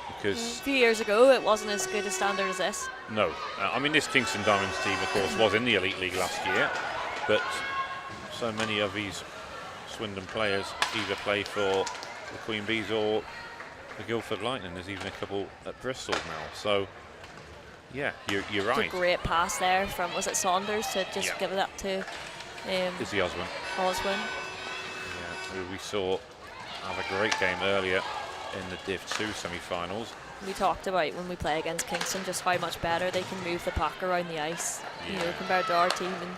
Because a few years ago it wasn't as good a standard as this. No, I mean, this Kingston Diamonds team, of course, was in the Elite League last year, but so many of these Swindon players either play for the Queen Bees or the Guildford Lightning. There's even a couple at Bristol now, so yeah, you're right. It's a great pass there from, was it Saunders, to just give it up to Izzy Oswin. Yeah, who we saw have a great game earlier in the Div 2 semi-finals. We talked about when we play against Kingston just how much better they can move the puck around the ice, you know, compared to our team, and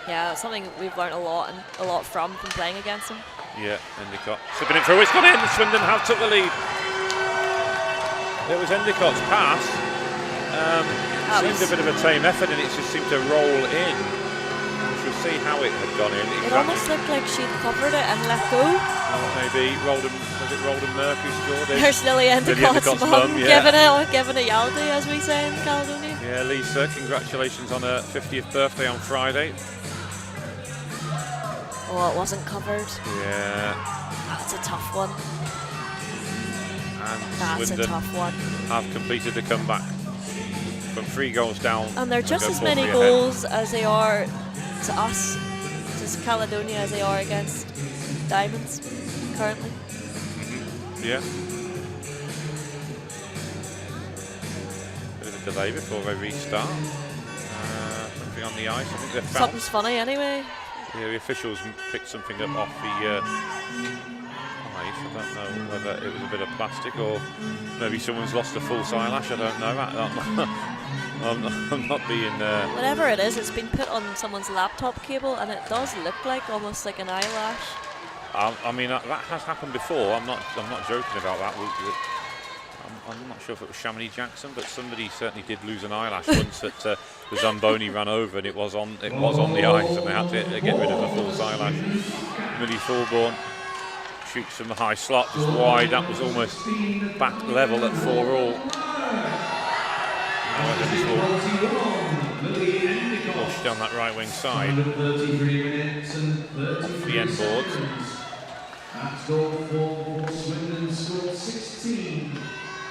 yeah, it's something we've learned a lot from playing against them. Yeah, Endicott slipping it through. It's gone in. Swindon have took the lead. It was Endicott's pass. seemed a bit of a tame effort, and it just seemed to roll in. We'll see how it had gone in. It almost looked like she'd covered it and let go. Maybe Roldan, was it Roldan Murk who scored it? There's Lily Endicott's mum yeah. giving a yaldi, as we say in Caledonia. Yeah, Lisa, congratulations on her 50th birthday on Friday. Oh, it wasn't covered. Yeah. That's a tough one. And That's Swindon a tough one. have completed the comeback from 3 goals down. And they're just as many goals as they are to us, to Caledonia, as they are against Diamonds currently. Yeah. Bit of a delay before they restart. Something on the ice. I think they're fouled. Something's funny anyway. Yeah, the officials picked something up off the ice. I don't know whether it was a bit of plastic or maybe someone's lost a false eyelash. I don't know. I'm not being. Whatever it is, it's been put on someone's laptop cable, and it does look like almost like an eyelash. I mean, that has happened before. I'm not joking about that. I'm not sure if it was Chamonix Jackson, but somebody certainly did lose an eyelash once at the Zamboni ran over, and it was on the ice, and they had to get rid of a false eyelash. Millie Thorburn shoots from the high slot, just wide. That was almost back level at 4-all. Push down that right wing side. Off the end boards. At goal for Swindon scored 16.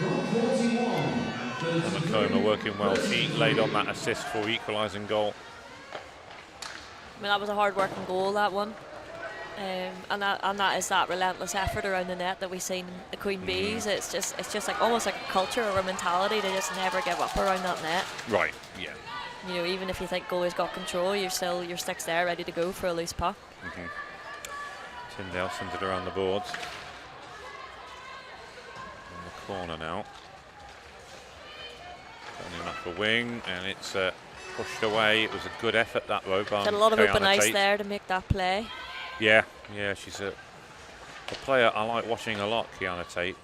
Goal 41 at 33. McComber working well. She laid on that assist for equalising goal. I mean, that was a hard-working goal, that one. And that is that relentless effort around the net that we've seen the Queen Bees. It's just like almost like a culture or a mentality to just never give up around that net. Right. Yeah. You know, even if you think goalie's got control, your stick's there ready to go for a loose puck. Tyndale sends it around the boards. In the corner now. Turning up the wing, and it's pushed away. It was a good effort that way. Had a lot of open ice there to make that play. Yeah, she's a player I like watching a lot, Kiana Tate,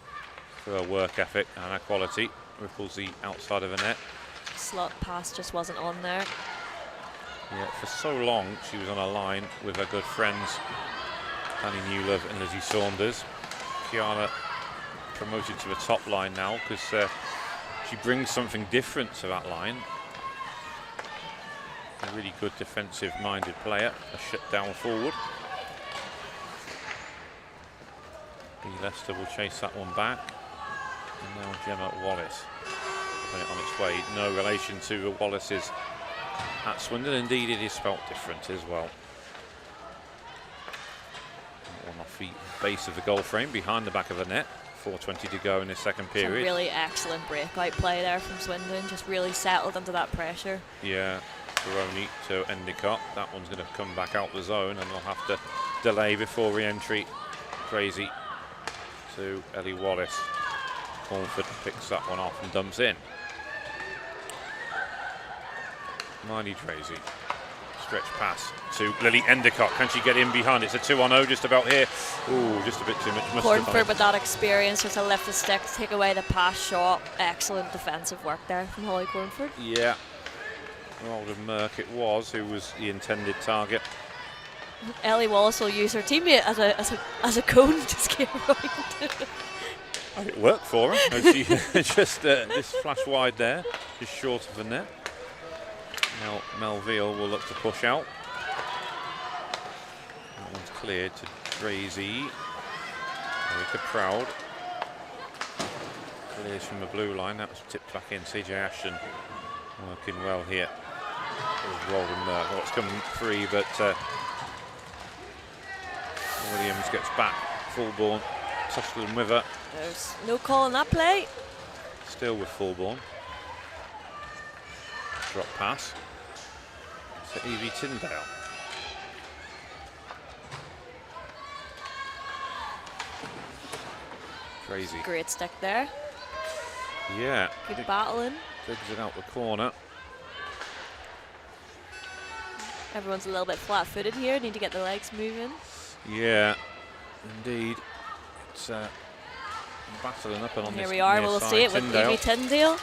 for her work ethic and her quality. Ripples the outside of the net. Slot pass just wasn't on there. Yeah, for so long she was on a line with her good friends Danny Newlove and Lizzie Saunders. Kiana promoted to the top line now because she brings something different to that line. A really good defensive-minded player, a shut down forward. Leicester will chase that one back. And now Gemma Wallace putting it on its way. No relation to the Wallaces at Swindon. Indeed, it is spelt different as well. One off the base of the goal frame behind the back of the net. 4:20 to go in the second period. Some really excellent breakout play there from Swindon. Just really settled under that pressure. Yeah, Baroni to Endicott. That one's going to come back out the zone, and they'll have to delay before re-entry. Crazy to Ellie Wallace. Cornford picks that one off and dumps in. Miley Tracy. Stretch pass to Lily Endicott. Can she get in behind? It's a 2-on-0 just about here. Ooh, just a bit too much mustard. Cornford with that experience, just to lift the stick, take away the pass shot. Excellent defensive work there from Holly Cornford. Yeah. Roldan Murk it was, who was the intended target. Ellie Wallace will use her teammate as a cone to skate around. It worked for her. She just this flash wide there, just short of the net. Now Melville will look to push out. That one's cleared to Drazy. Erika Proud. Clears from the blue line. That was tipped back in. CJ Ashton working well here. It was Roldan Murk. Well, it's come free, but Williams gets back. Fulbourn tussling with her. There's no call on that play. Still with Fulbourn. Drop pass to Evie Tyndale. Crazy. Great stick there. Yeah. Good battling. Digs it out the corner. Everyone's a little bit flat-footed here. Need to get the legs moving. Yeah, indeed. It's battling up and on Here this we are. near We'll side. see it with Tyndale. Evie Tyndale.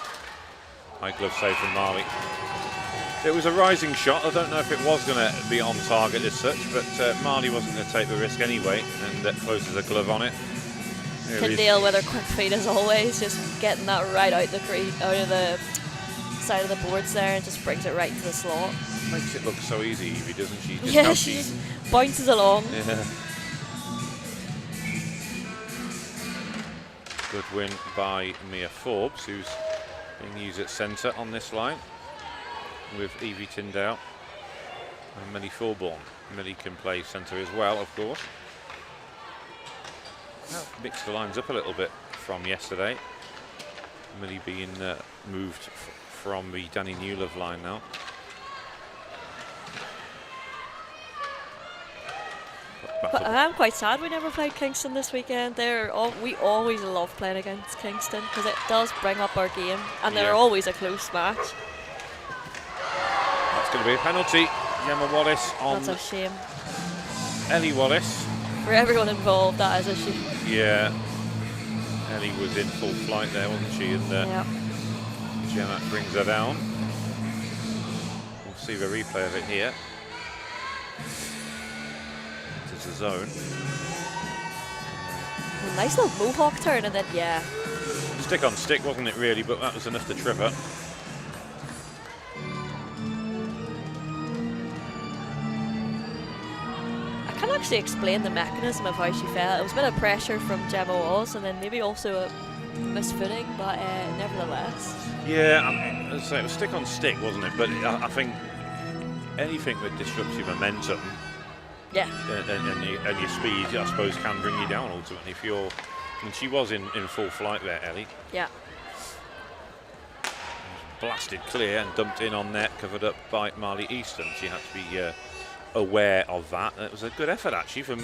High glove save from Marley. It was a rising shot. I don't know if it was going to be on target as such, but Marley wasn't going to take the risk anyway, and that closes a glove on it. Can deal with her quick feet as always, just getting that right out of the side of the boards there, and just brings it right into the slot. Makes it look so easy, Evie, doesn't she? Just yeah, she just bounces along. Yeah. Good win by Mia Forbes, who's being used at centre on this line, with Evie Tyndale and Millie Fulbourn. Millie can play centre as well, of course. Mixed the lines up a little bit from yesterday. Millie being moved from the Danny Newlove line now. But I am quite sad we never played Kingston this weekend. We always love playing against Kingston because it does bring up our game, and they're always a close match. That's going to be a penalty. Gemma Wallace on. That's a shame. Ellie Wallace. For everyone involved, that is a shame. Yeah. Ellie was in full flight there, wasn't she? And Gemma brings her down. We'll see the replay of it here. It's a zone. A nice little mohawk turn, and then Stick on stick, wasn't it really? But that was enough to trip her. I can't actually explain the mechanism of how she fell. It was a bit of pressure from Gemma Wallace, and then maybe also a misfooting, but nevertheless. Yeah, I mean, as I say, it was stick on stick, wasn't it? But I think anything that disrupts your momentum. Yeah. And your speed, I suppose, can bring you down ultimately. If you're, and she was in full flight there, Ellie. Yeah. Blasted clear and dumped in on net, covered up by Marley Easton. She had to be aware of that. And it was a good effort actually from.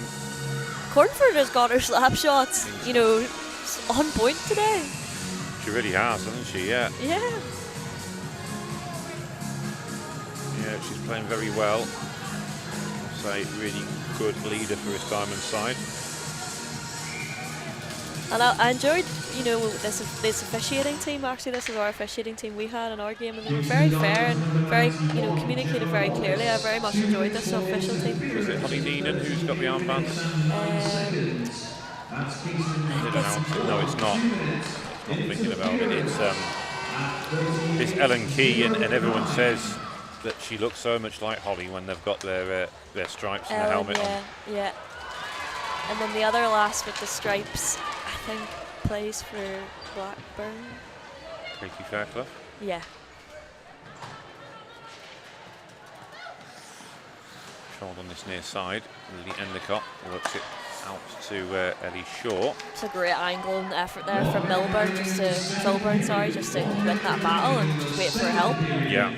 Cornford has got her slap shots, on point today. She really has, hasn't she? Yeah. Yeah. Yeah, she's playing very well. A really good leader for his Diamond side. And I enjoyed, this officiating team. Actually, this is our officiating team we had in our game, and they were very fair and very, communicated very clearly. I very much enjoyed this official team. Was it Holly Neenan who's got the armbands? No, it's not. Not thinking about it. It's Ellen Key, and everyone says that she looks so much like Holly when they've got their stripes and their helmet on. Yeah. And then the other lass with the stripes, I think, plays for Blackburn. Katie Fairclough? Yeah. Shot on this near side. Lily Endicott works it out to Ellie Shaw. It's a great angle and effort there from Filburn, just to win that battle and just wait for her help. Yeah.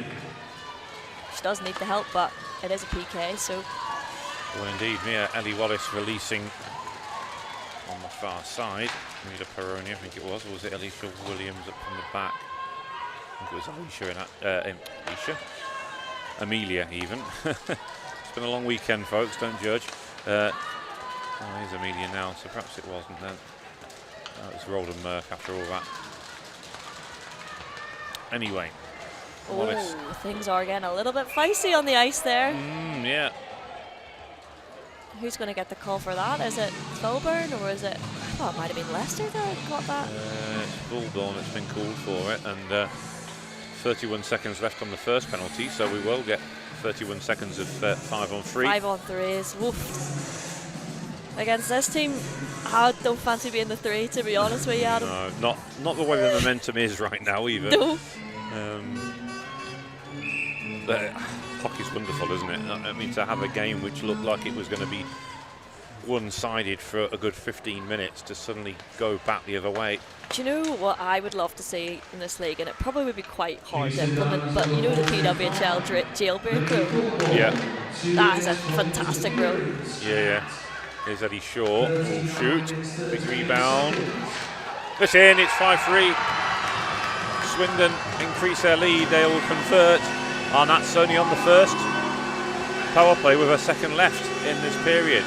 She does need the help, but it is a PK, so. Well, indeed, Ellie Wallace releasing on the far side. Mila Peroni, I think it was, or was it Alicia Williams up from the back? I think it was Alicia. Amelia, even. It's been a long weekend, folks, don't judge. Here's Amelia now, so perhaps it wasn't then. It was Roldan Merck after all that. Anyway. Wallace. Things are getting a little bit feisty on the ice there. Yeah. Who's going to get the call for that? Is it Filburn or is it? I thought it might have been Leicester that got that. It's Fulbourn that's been called for it, and 31 seconds left on the first penalty, so we will get 31 seconds of 5-on-3. 5-on-3s. Woof. Against this team, I don't fancy being the 3, to be honest with you, Adam. No, not the way the momentum is right now either. No. Hockey's wonderful, isn't it? I mean, to have a game which looked like it was going to be one-sided for a good 15 minutes to suddenly go back the other way. Do you know what I would love to see in this league, and it probably would be quite hard to implement, but you know the PWHL jailbreak rule? Yeah. That is a fantastic rule. Yeah. Here's Eddie Shaw, full shoot, big rebound. It's in, it's 5-3. Swindon increase their lead, they'll convert, and that's only on the first power play with a second left in this period.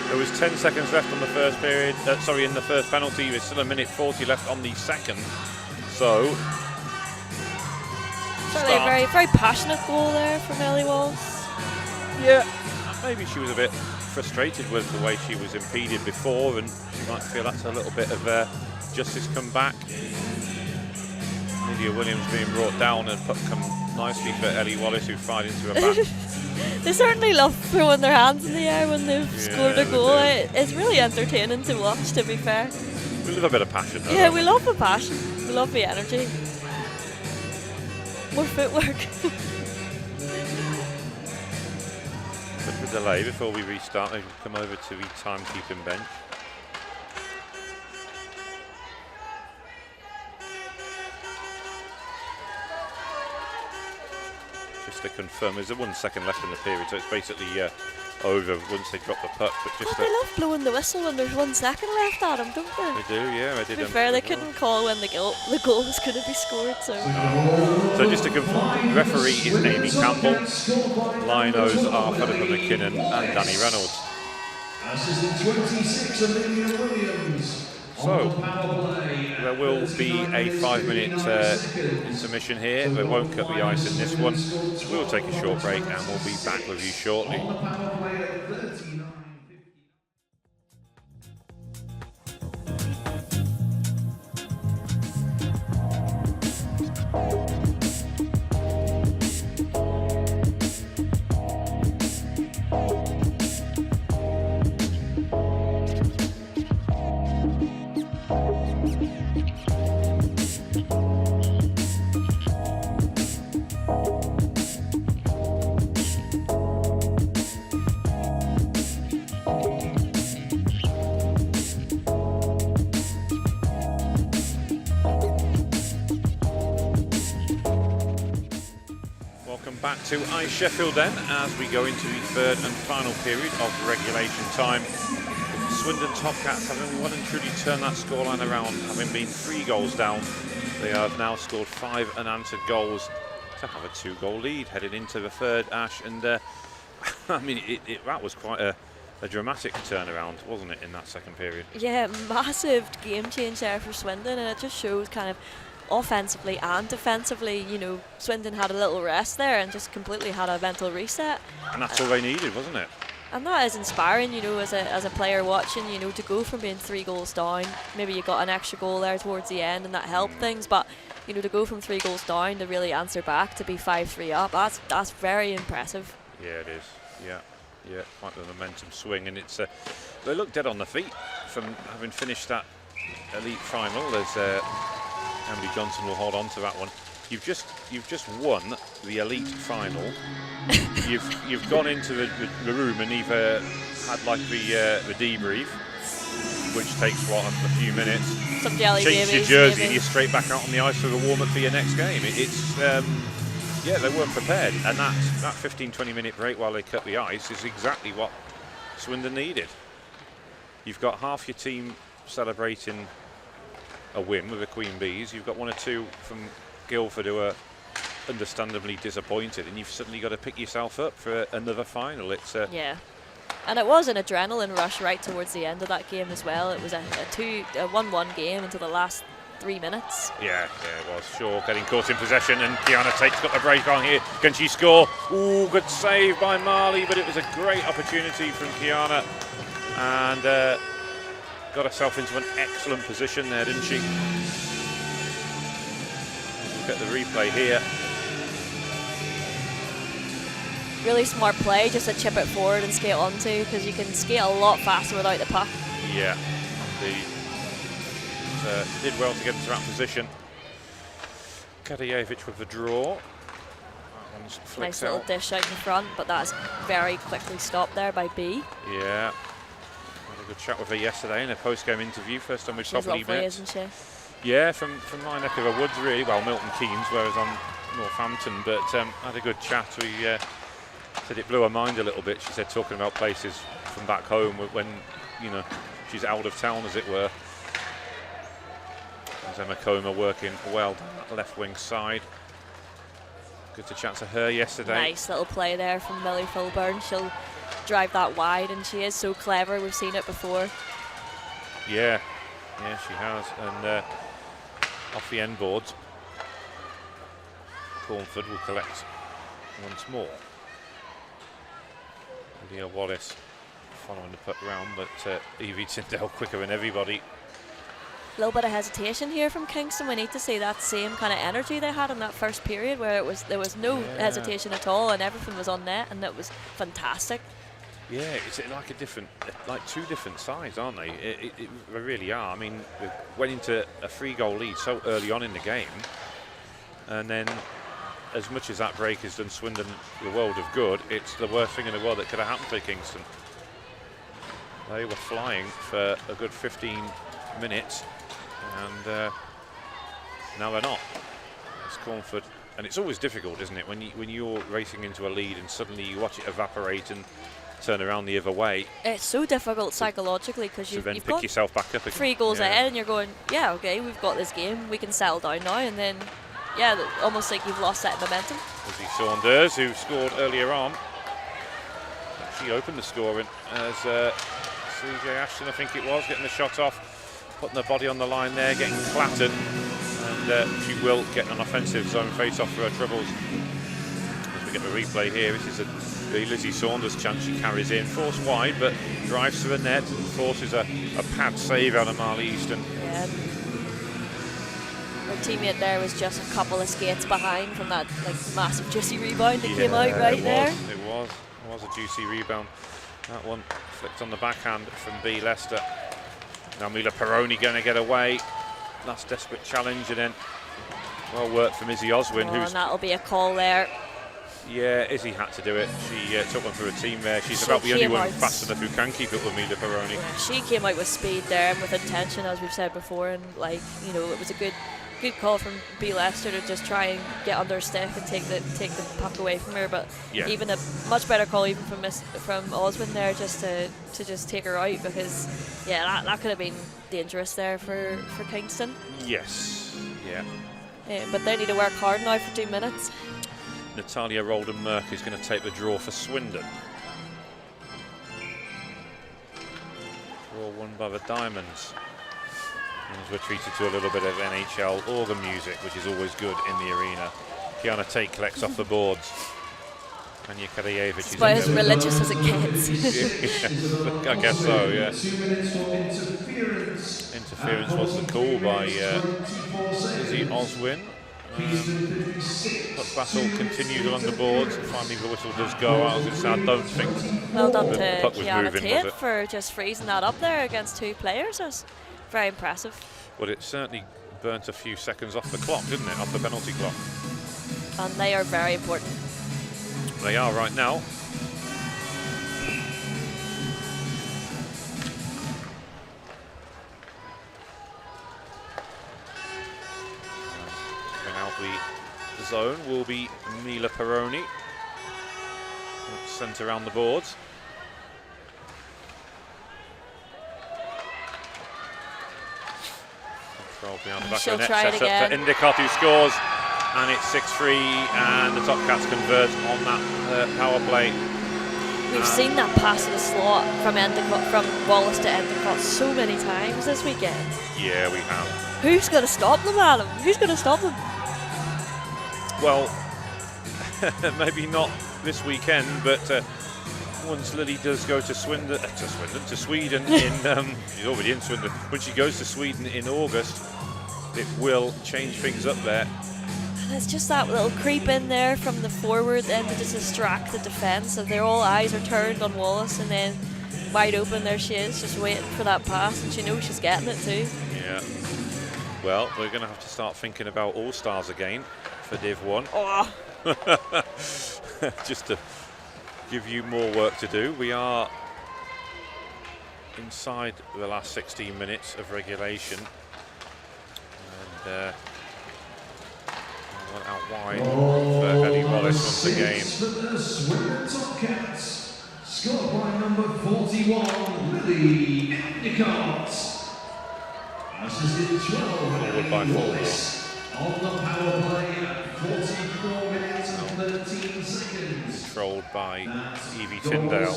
There was 10 seconds left on the first period, in the first penalty. There's still 1:40 left on the second. So, Certainly a very, very passionate goal there from Ellie Walls. Yeah, maybe she was a bit frustrated with the way she was impeded before, and she might feel that's a little bit of justice come back. Lydia Williams being brought down and puck come nicely for Ellie Wallace, who fired into her back. They certainly love throwing their hands in the air when they've scored a goal. It's really entertaining to watch, to be fair. We love a bit of passion, though. Yeah, we love the passion. We love the energy. More footwork. Bit of a delay before we restart. They come over to the timekeeping bench. Just to confirm, there's 1 second left in the period, so it's basically over once they drop the puck. But just they love blowing the whistle when there's 1 second left at them, don't they? They do, yeah. I did. To be fair, they couldn't call when the goal was going to be scored. So just to confirm, the referee is Amy Campbell. Linos are Philippa McKinnon and Danny Reynolds. Assistant 26, Olivia Williams. So, there will be a 5-minute intermission here. We won't cut the ice in this one. We'll take a short break and we'll be back with you shortly. Back to Ice Sheffield then, as we go into the third and final period of regulation time. Swindon Topcats having well and truly turned that scoreline around, having been 3 goals down. They have now scored 5 unanswered goals to have a 2-goal lead headed into the third, Ash. And I mean, that was quite a dramatic turnaround, wasn't it, in that second period? Yeah, massive game change there for Swindon, and it just shows kind of offensively and defensively, you know, Swindon had a little rest there and just completely had a mental reset. And that's all they needed, wasn't it? And that is inspiring, you know, as a player watching, you know, to go from being 3 goals down, maybe you got an extra goal there towards the end and that helped things, but, you know, to go from 3 goals down to really answer back, to be 5-3 up, that's very impressive. Yeah, it is. Yeah, quite the momentum swing, and it's they look dead on the feet from having finished that elite final, as Emily Johnson will hold on to that one. You've just won the elite final. you've gone into the room and either had like the debrief, which takes what, a few minutes. Some jelly change babies, your jersey, maybe. and you're straight back out on the ice for the warm up for your next game. It's yeah, they weren't prepared, and that 15-20 minute break while they cut the ice is exactly what Swindon needed. You've got half your team celebrating a win with the Queen Bees. You've got 1 or 2 from Guildford who are understandably disappointed, and you've suddenly got to pick yourself up for another final. It's yeah, and it was an adrenaline rush right towards the end of that game as well. It was a 1-1 game until the last 3 minutes. Yeah, it was. Shaw getting caught in possession, and Kiana Tate's got the break on here. Can she score? Ooh, good save by Marley, but it was a great opportunity from Kiana, and got herself into an excellent position there, didn't she? Look at the replay here. Really smart play, just to chip it forward and skate onto, because you can skate a lot faster without the puck. Yeah, indeed. Did well to get into that position. Kadijevic with the draw. That one's flicked Nice little out. dish out in front, but that's very quickly stopped there by B. Yeah. Had a good chat with her yesterday in a post-game interview. First time we've She's properly lovely, met. isn't she? Yeah, from my neck of the woods, really. Well, Milton Keynes, whereas I'm Northampton. But had a good chat. We said it blew her mind a little bit. She said talking about places from back home when, you know, she's out of town, as it were. There's Emma Comer working well down that left wing side. Good to chat to her yesterday. Nice little play there from Millie Filburn. She'll drive that wide, and she is so clever. We've seen it before. Yeah, she has. And off the end boards. Cornford will collect once more. Leah Wallace following the puck round, but Evie Tyndale quicker than everybody. A little bit of hesitation here from Kingston. We need to see that same kind of energy they had in that first period, where there was no hesitation at all, and everything was on net, and it was fantastic. Yeah, it's like two different sides, aren't they? They really are. I mean, we went into a 3-goal lead so early on in the game, and then as much as that break has done Swindon the world of good, it's the worst thing in the world that could have happened to Kingston. They were flying for a good 15 minutes, and now they're not. It's Cornford, and it's always difficult, isn't it, when you're racing into a lead and suddenly you watch it evaporate and turn around the other way. It's so difficult psychologically, because you've pick got yourself back up again. 3 goals ahead, and you're going, yeah, okay, we've got this game, we can settle down now, and then, yeah, almost like you've lost that momentum. Lizzie Saunders, who scored earlier on, she opened the scoring as CJ Ashton, I think it was, getting the shot off, putting her body on the line there, getting clattered, and she will get an offensive zone face-off for her troubles. As we get the replay here, this is the Lizzie Saunders chance. She carries in, forced wide, but drives to the net and forces a pad save out of Marley Easton. Yeah. Her teammate there was just a couple of skates behind from that massive juicy rebound that came out right there. It was a juicy rebound. That one flicked on the backhand from B. Leicester. Now Mila Peroni going to get away. Last desperate challenge, and then well worked from Izzy Oswin. And that'll be a call there. Yeah, Izzy had to do it. She took one for a team there. She's about the only one fast enough who can keep up with Mila Peroni. Yeah, she came out with speed there and with intention, as we've said before, and it was a good call from B. Leicester to just try and get under her stick and take the puck away from her. But even a much better call even from Oswin there, just to just take her out, because that could have been dangerous there for Kingston. Yes, yeah. But they need to work hard now for 2 minutes. Natalia Rolden-Merck is going to take the draw for Swindon. Draw won by the Diamonds. And we're treated to a little bit of NHL organ music, which is always good in the arena. Kiana Tate collects off the boards. Anya Karajevic is about as religious as it gets. Yeah, I guess so, yeah. 2 minutes for interference. Interference was the call by Izzy Oswin. Puck battle continues along the boards. Finally the whistle does go. I was going to say, I don't think well done to the puck was Kiana moving, Tate was it? for just freezing that up there against 2 players. That's very impressive. Well, it certainly burnt a few seconds off the clock, didn't it? Off the penalty clock. And they are very important. They are right now. Coming out the zone will be Mila Peroni. Sent around the boards. Control behind the back of the net. Sets up for Endicott, who scores. And it's 6-3, and the Topcats convert on that power play. We've seen that pass in the slot from Wallace to Endicott so many times this weekend. Yeah, we have. Who's going to stop them, Adam? Who's going to stop them? Well, maybe not this weekend, but once Lily does go to Sweden in, she's already in Swindon. When she goes to Sweden in August, it will change things up there. It's just that little creep in there from the forward end to just distract the defence. If all eyes are turned on Wallace, and then wide open, there she is, just waiting for that pass, and she knows she's getting it too. Yeah. Well, we're going to have to start thinking about All-Stars again for Div 1. Oh. Just to give you more work to do. We are inside the last 16 minutes of regulation. And out wide for Eddie Wallace once again. The Swindon Topcats, scored by number 41, Lily Endicott. Assisted 12, Eddie Wallace. On the power play at 44 minutes and 13 seconds. Controlled by Evie Tyndale.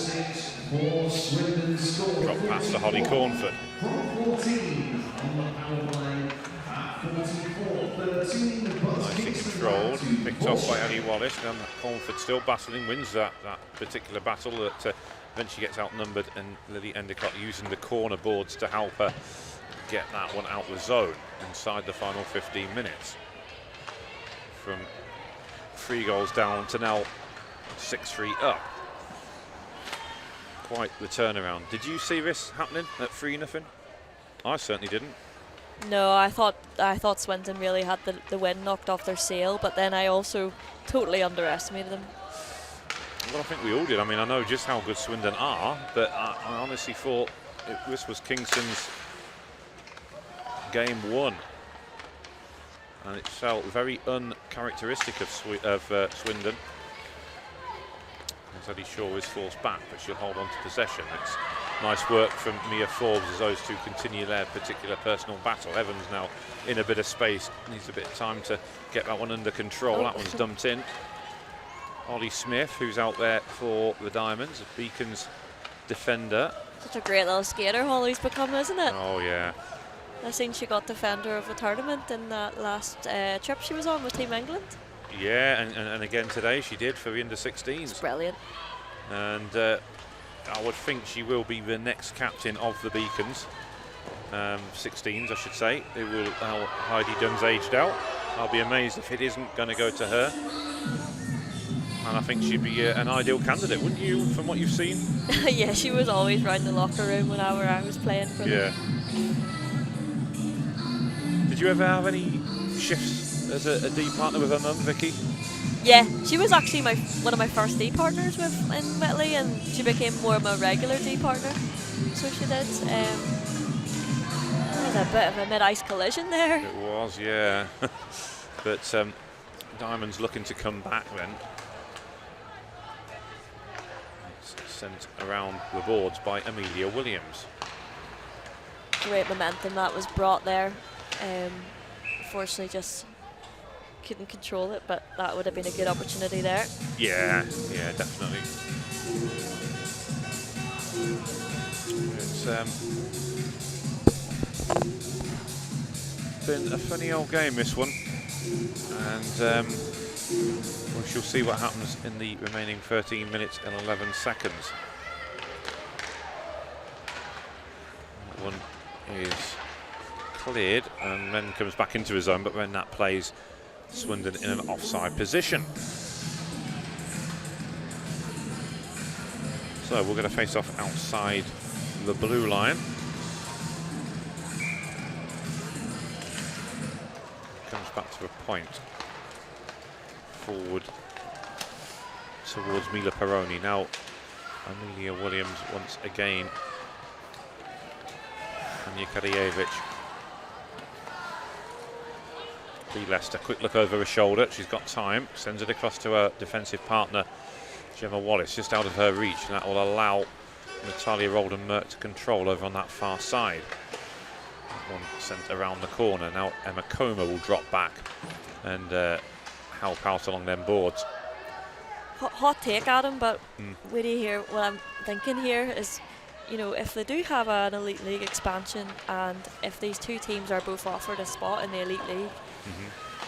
Drop past to Holly Cornford. From 14 on the power play at 44-13. Nicely controlled, picked off by Ellie Wallace, and Colmford still battling, wins that particular battle that eventually gets outnumbered, and Lily Endicott using the corner boards to help her get that one out the zone inside the final 15 minutes. From 3 goals down to now 6-3 up. Quite the turnaround. Did you see this happening at 3-0? I certainly didn't. No, I thought Swindon really had the wind knocked off their sail, but then I also totally underestimated them. Well, I think we all did. I mean, I know just how good Swindon are, but I honestly thought this was Kingston's game 1. And it felt very uncharacteristic of Swindon. As Eddie Shaw is forced back, but she'll hold on to possession. It's nice work from Mia Forbes as those two continue their particular personal battle. Evans now in a bit of space, needs a bit of time to get that one under control. That one's dumped in. Ollie Smith, who's out there for the Diamonds, Beacon's defender. Such a great little skater Holly's become, isn't it? Oh yeah. I seen she got defender of the tournament in that last trip she was on with Team England. Yeah, and again today she did for the under-16s. It's brilliant. And I would think she will be the next captain of the Beacons. 16s, I should say. It will, Heidi Dunn's aged out. I'll be amazed if it isn't going to go to her. And I think she'd be an ideal candidate, wouldn't you, from what you've seen? Yeah, she was always round the locker room whenever I was playing for them. Yeah. Did you ever have any shifts as a D partner with her mum, Vicky? Yeah, she was actually one of my first D partners in Whitley, and she became more of a regular D partner. So she did. There was a bit of a mid-ice collision there. It was, yeah. But Diamond's looking to come back then. It's sent around the boards by Amelia Williams. Great momentum that was brought there. Unfortunately, just couldn't control it, but that would have been a good opportunity there. Yeah, definitely. It's been a funny old game, this one, and we shall see what happens in the remaining 13 minutes and 11 seconds. That one is cleared and then comes back into his own, but then that plays Swindon in an offside position. So we're going to face off outside the blue line. Comes back to a point. Forward towards Mila Peroni. Now Amelia Williams once again. Anja Kadijevic. Leicester, quick look over her shoulder, she's got time, sends it across to her defensive partner Gemma Wallace, just out of her reach, and that will allow Natalia Roldan-Merck to control over on that far side. That one sent around the corner. Now Emma Comer will drop back and help out along them boards. Hot take, Adam, but what do you hear? What I'm thinking here is, you know, if they do have an Elite League expansion, and if these two teams are both offered a spot in the Elite League,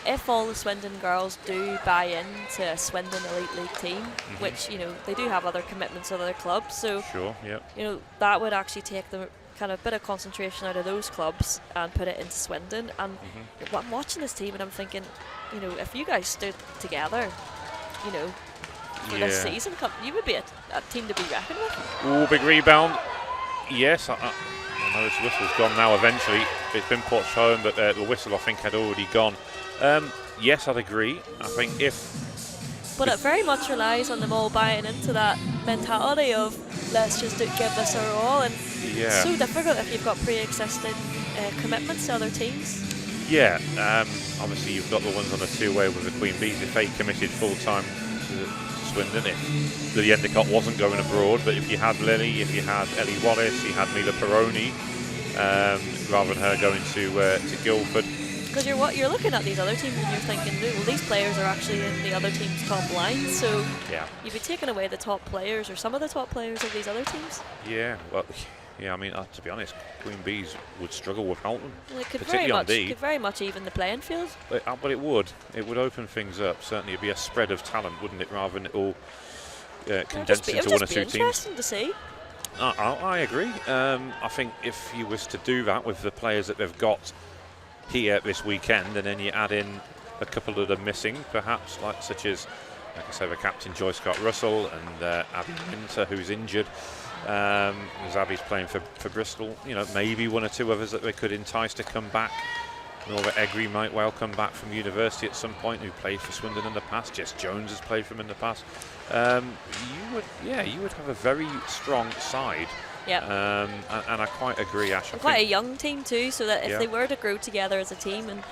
if all the Swindon girls do buy into a Swindon Elite League team, which, you know, they do have other commitments with other clubs, so sure, yep. You know, that would actually take the kind of bit of concentration out of those clubs and put it into Swindon. And I'm watching this team and I'm thinking, you know, if you guys stood together, you know, for this season, you would be a team to be reckoned with. Ooh, big rebound. Yes, I know this whistle's gone now eventually. It's been pushed home, but the whistle, I think, had already gone. Yes, I'd agree. I think But it very much relies on them all buying into that mentality of let's just give this our all. And it's so difficult if you've got pre-existing commitments to other teams. Yeah, obviously you've got the ones on the two-way with the Queen Bees. If they committed full-time to Swindon, if Lily Endicott wasn't going abroad, but if you had Lily, if you had Ellie Wallace, you had Mila Peroni, rather than her going to Guildford. Because you're looking at these other teams and you're thinking, well, these players are actually in the other team's top line, so you'd be taking away the top players or some of the top players of these other teams. Yeah, well, Yeah, I mean, to be honest, Queen Bees would struggle without them, Well, it could particularly very much even the playing field. But it would open things up. Certainly, it'd be a spread of talent, wouldn't it, rather than it all condensed into one or two teams. Interesting to see. I agree. I think if you was to do that with the players that they've got here this weekend, and then you add in a couple of them missing, perhaps, such as, like I say, the captain Joy Scott Russell and Abby Winter, who's injured. As Abby's playing for Bristol, maybe one or two others that they could entice to come back. Nora Egri might well come back from university at some point, who played for Swindon in the past. Jess Jones has played for them in the past. You would have a very strong side. Yeah. And I quite agree, Ash. And quite a young team too, so that if they were to grow together as a team and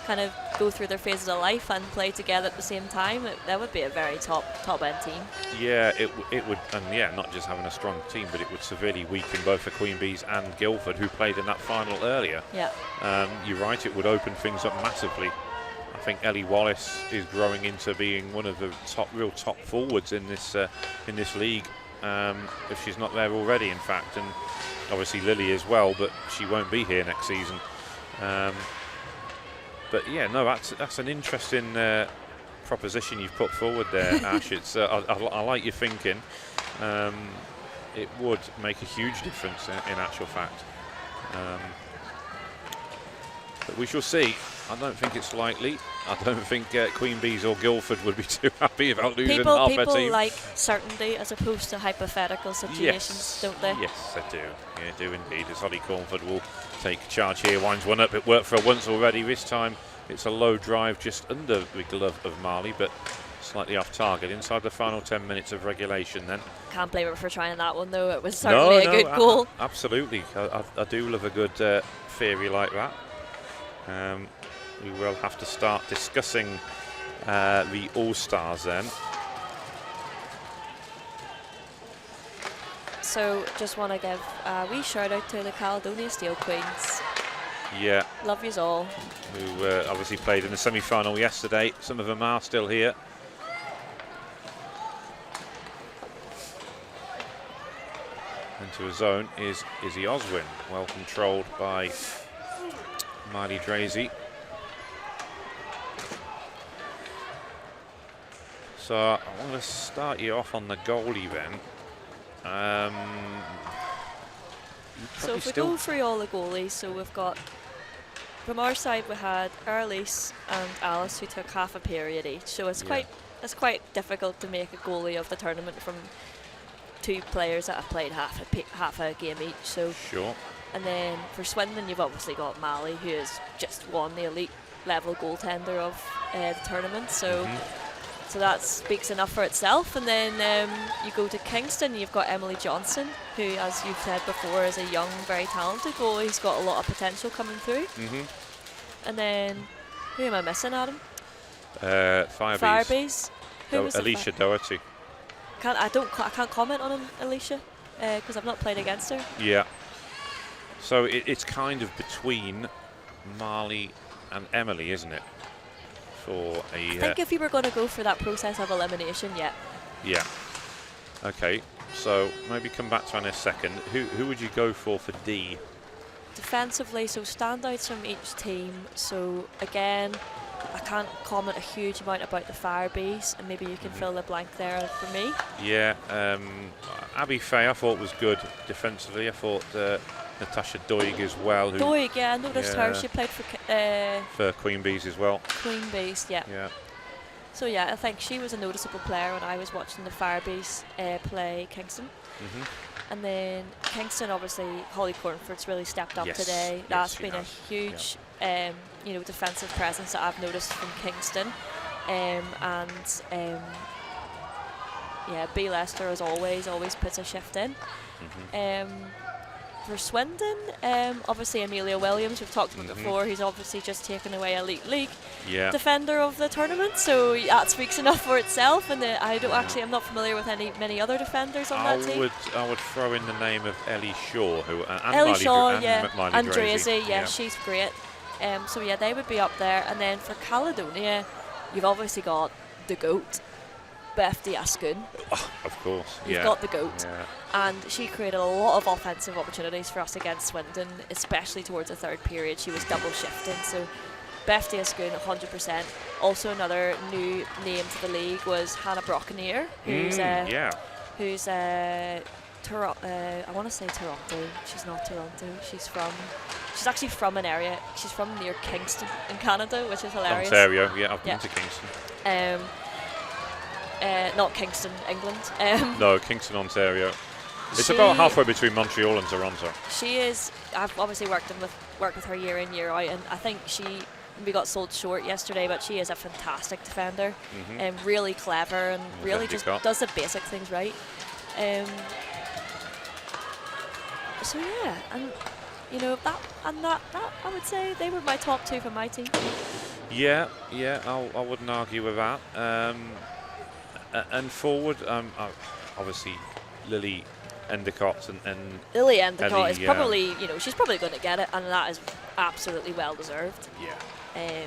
kind of go through their phases of life and play together at the same time, that would be a very top end team. Yeah, it would, and not just having a strong team, but it would severely weaken both the Queen Bees and Guildford, who played in that final earlier. Yeah. You're right, it would open things up massively. I think Ellie Wallace is growing into being one of the real top forwards in this league, if she's not there already, in fact, and obviously Lily as well, but she won't be here next season. But yeah, no, that's an interesting proposition you've put forward there, Ash. It's I like your thinking. It would make a huge difference in actual fact. But we shall see. I don't think it's likely. I don't think Queen Bees or Guildford would be too happy about losing half their team. People like certainty as opposed to hypothetical situations, don't they? Yes, they do. Yeah, they do indeed. As Holly Cornford will take charge here, winds one up. It worked for her once already. This time it's a low drive just under the glove of Marley, but slightly off target inside the final 10 minutes of regulation then. Can't blame her for trying that one though. It was certainly a good goal. Absolutely. I do love a good theory like that. We will have to start discussing the All-Stars then. So just want to give a wee shout out to the Caledonia Steel Queens. Yeah. Love yous all. Who obviously played in the semi-final yesterday. Some of them are still here. Into a zone is Izzy Oswin, well controlled by Miley Drazy. So I want to start you off on the goalie then. So if we go through all the goalies, so we've got, from our side we had Arlise and Alice who took half a period each. So it's quite difficult to make a goalie of the tournament from two players that have played half a game each. So sure. And then for Swindon, you've obviously got Mally, who has just won the elite level goaltender of the tournament. So. So that speaks enough for itself. And then you go to Kingston, you've got Emily Johnson, who, as you've said before, is a young, very talented goalie. He's got a lot of potential coming through. And then, who am I missing, Adam? Firebees. Who was Alicia Doherty. I can't comment on him, Alicia, because I've not played against her. Yeah. So it's kind of between Marley and Emily, isn't it? I think if you were going to go for that process of elimination, yeah. Okay, so maybe come back to that in a second. Who would you go for D? Defensively, so standouts from each team. So again, I can't comment a huge amount about the Firebees, and maybe you can fill the blank there for me. Yeah, Abby Fay I thought was good defensively. I thought Natasha Doig as well. Doig, I noticed her. She played for Queen Bees as well. Queen Bees, yeah. So yeah, I think she was a noticeable player when I was watching the Firebees play Kingston. And then Kingston, obviously, Holly Cornford's really stepped up today. That's been a huge, defensive presence that I've noticed from Kingston. B. Lester, as always puts a shift in. For Swindon, obviously Amelia Williams, we've talked about before, he's obviously just taken away Elite League defender of the tournament, so that speaks enough for itself. And I'm not familiar with many other defenders on that team. I would throw in the name of Ellie Shaw, and Drazy, she's great. So they would be up there. And then for Caledonia, you've obviously got the GOAT, Bethany Ascoon. Oh, of course, You've yeah. got the GOAT. Yeah. And she created a lot of offensive opportunities for us against Swindon, especially towards the third period. She was double shifting. So Bethany Ascoon, 100%. Also another new name to the league was Hannah Brockenier, who's I want to say Toronto. She's not Toronto. She's actually from an area. She's from near Kingston in Canada, which is hilarious. Ontario, yeah, I've been to Kingston. Not Kingston, England. No, Kingston, Ontario. It's about halfway between Montreal and Toronto. She is. I've obviously worked with her year in, year out, and I think we got sold short yesterday, but she is a fantastic defender and really clever and really just does the basic things right. So yeah, and you know that I would say they were my top two for my team. Yeah, I wouldn't argue with that. And forward, obviously Lily Endicott and Lily Endicott is Ellie, probably she's probably going to get it, and that is absolutely well deserved. Yeah,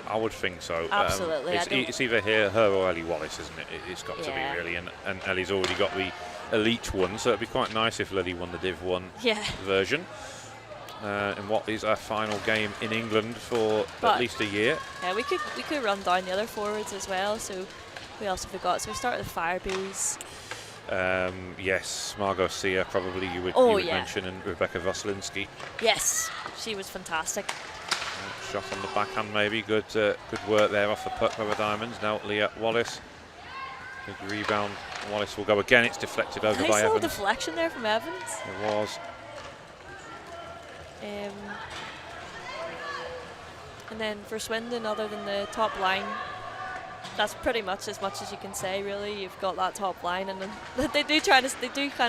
I would think so. Absolutely, it's either her or Ellie Wallace, isn't it? It's got to be really, and Ellie's already got the elite one, so it'd be quite nice if Lily won the Div 1 version. In what is our final game in England for at least a year. Yeah, we could run down the other forwards as well. So who else have we got? So we started with Firebees. Yes, Margot Sear probably you would mention, and Rebecca Voslinski. Yes, she was fantastic. Shot on the backhand maybe, good work there off the puck by the Diamonds. Now Leah Wallace. Big rebound. Wallace will go again. It's deflected over by Evans. Nice little deflection there from Evans. It was. And then for Swindon, other than the top line, that's pretty much as you can say. Really, you've got that top line, and then they do kind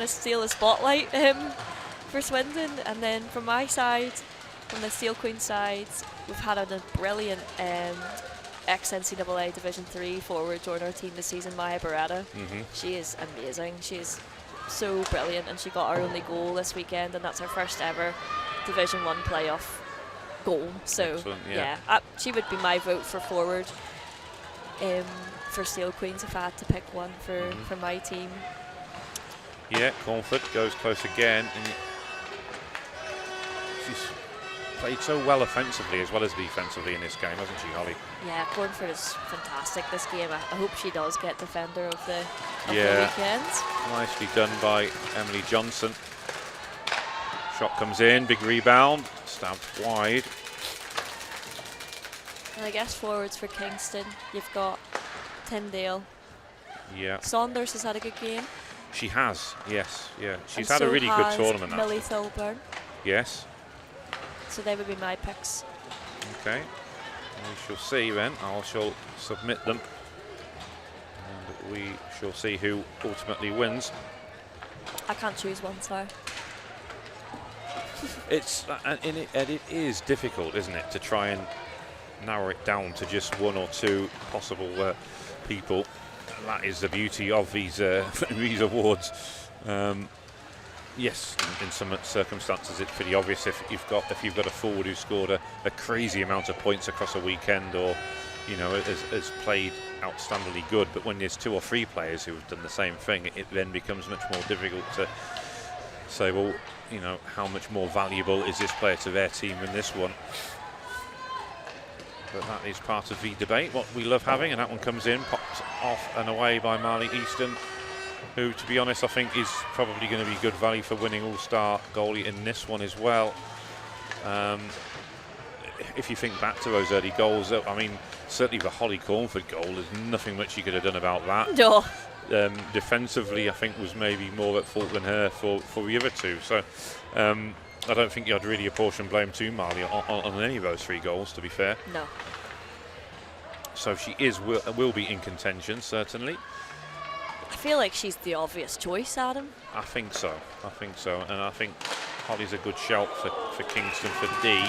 of steal the spotlight for Swindon. And then from my side, from the Steel Queen side, we've had a brilliant ex-NCAA Division 3 forward join our team this season, Maya Beretta. She is amazing. She's so brilliant, and she got our only goal this weekend, and that's her first ever Division 1 playoff goal. So she would be my vote for forward for Steel Queens if I had to pick one for my team. Yeah, Cornford goes close again, and she's played so well offensively as well as defensively in this game, hasn't she, Holly? Yeah, Cornford is fantastic this game. I hope she does get defender of the weekend. Nicely done by Emily Johnson. Shot comes in, big rebound, stabbed wide. And I guess forwards for Kingston, you've got Tyndale. Yeah. Saunders has had a good game. She has, yes, yeah. She's and had a really good tournament. Millie Thilburn. Yes. So they would be my picks. Okay. We shall see then. I shall submit them. And we shall see who ultimately wins. I can't choose one, sorry. It is difficult, isn't it, to try and narrow it down to just one or two possible people. That is the beauty of these these awards. Yes, in some circumstances it's pretty obvious if you've got a forward who scored a crazy amount of points across a weekend, or has played outstandingly good. But when there's two or three players who have done the same thing, it then becomes much more difficult to say, well, how much more valuable is this player to their team than this one? But that is part of the debate, what we love having, and that one comes in, popped off and away by Marley Easton, who, to be honest, I think is probably going to be good value for winning All-Star goalie in this one as well. If you think back to those early goals, I mean, certainly the Holly Cornford goal, there's nothing much you could have done about that. No. Defensively, I think was maybe more at fault than her for the other two. So I don't think you'd really apportion blame to Marley on any of those three goals, to be fair. No. So she will be in contention, certainly. I feel like she's the obvious choice, Adam. I think so. And I think Holly's a good shout for Kingston for D.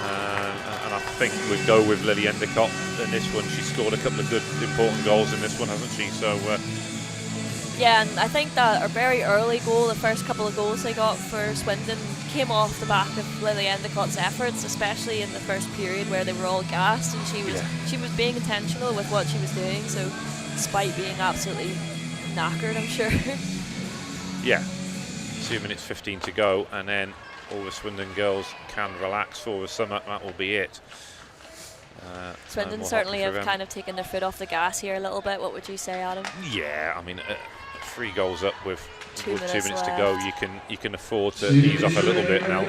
And I think we'd go with Lily Endicott in this one. She scored a couple of good, important goals in this one, hasn't she? So. Yeah, and I think that our very early goal, the first couple of goals they got for Swindon, came off the back of Lily Endicott's efforts, especially in the first period where they were all gassed, and she was being intentional with what she was doing. So despite being absolutely knackered, I'm sure. Yeah, 2 minutes 15 to go, and then all the Swindon girls can relax for the summer. That will be it. Swindon certainly have kind of taken their foot off the gas here a little bit. What would you say, Adam? Yeah, I mean, 3 goals up with 2 minutes to left. go, you can afford to ease off a little bit now.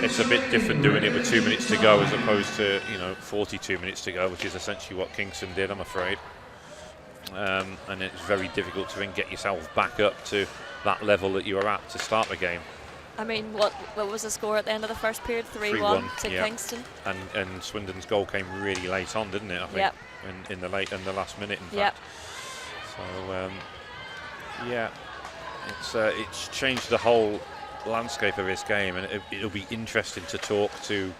It's a bit different doing it with 2 minutes to go as opposed to 42 minutes to go, which is essentially what Kingston did, I'm afraid. And it's very difficult to then get yourself back up to that level that you were at to start the game. I mean, what was the score at the end of the first period? 3-1 to Kingston. And Swindon's goal came really late on, didn't it? I think. Yep. In the last minute, in fact. Yep. So yeah, it's changed the whole landscape of this game, and it'll be interesting to talk to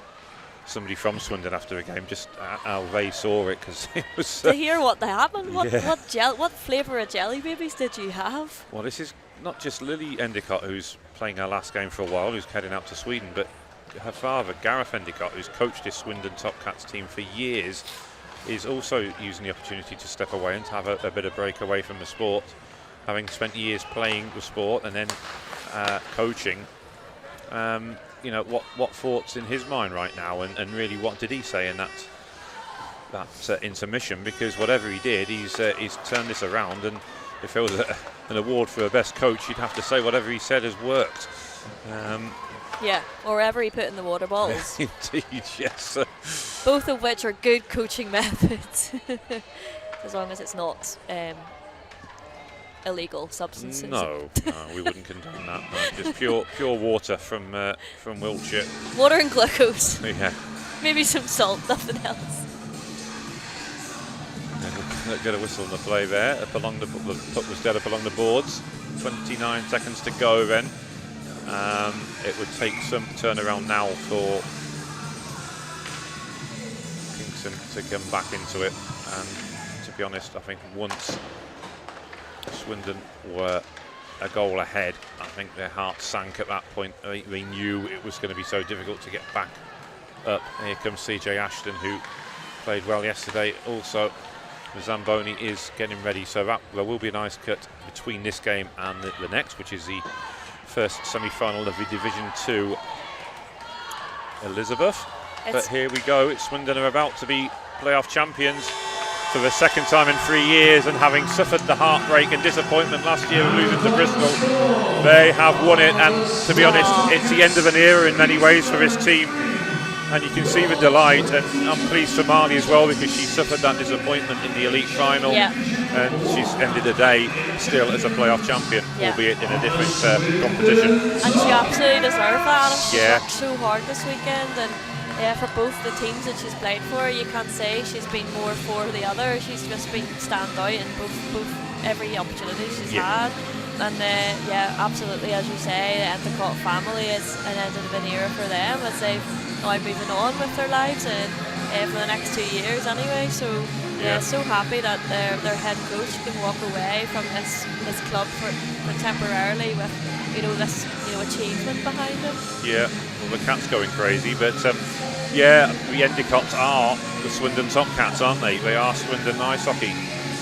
somebody from Swindon after the game, just how they saw it, because it was to hear what happened. Yeah. What flavour of jelly babies did you have? Well, this is not just Lily Endicott, who's playing her last game for a while, who's heading out to Sweden, but her father, Gareth Endicott, who's coached this Swindon Topcats team for years, is also using the opportunity to step away and to have a bit of break away from the sport, having spent years playing the sport and then coaching. What thoughts in his mind right now, and really what did he say in that intermission? Because whatever he did, he's turned this around, and if there was an award for the best coach, you'd have to say whatever he said has worked. Yeah, or wherever he put in the water bottles. Indeed, yes. Both of which are good coaching methods, as long as it's not illegal substances. No, we wouldn't condone that. No. Just pure water from Wiltshire. Water and glucose. Yeah. Maybe some salt, nothing else. Get a whistle on the play there. Up along the puck was dead up along the boards. 29 seconds to go then. It would take some turnaround now for Kingston to come back into it. And to be honest, I think once Swindon were a goal ahead, I think their hearts sank at that point. They knew it was going to be so difficult to get back up. Here comes CJ Ashton, who played well yesterday. Also, Zamboni is getting ready, so there will be a nice cut between this game and the next, which is the first semi-final of the Division 2 Elizabeth. But here we go. Swindon are about to be playoff champions for the second time in 3 years, and having suffered the heartbreak and disappointment last year of losing to Bristol, they have won it. And to be honest, it's the end of an era in many ways for this team, and you can see the delight. And I'm pleased for Marley as well, because she suffered that disappointment in the elite final, and she's ended the day still as a playoff champion, albeit in a different competition. And she absolutely deserved that. She worked so hard this weekend, and for both the teams that she's played for, you can't say she's been more for the other. She's just been stand out in both every opportunity she's had. And absolutely, as you say, the Endicott family is an end of an era for them, as they've now moving on with their lives, and for the next 2 years anyway. So so happy that their head coach can walk away from this club for temporarily with this achievement behind him. Yeah, well, the Cats going crazy, but the Endicotts are the Swindon Topcats, aren't they? They are Swindon Ice Hockey,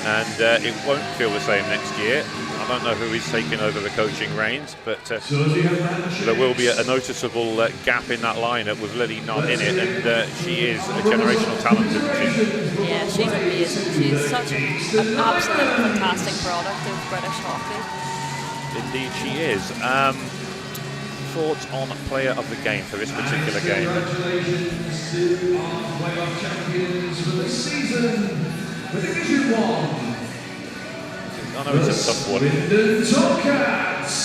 and it won't feel the same next year. I don't know who is taking over the coaching reins, but there will be a noticeable gap in that lineup with Lily not in it, and she is a generational talent, isn't she? Yeah, she's amazing. She's such an absolute fantastic product of British hockey. Indeed she is. Thoughts on player of the game for this particular game? Congratulations to our playoff champions for the season, for Division 1. I know it's a tough one. Swindon Topcats.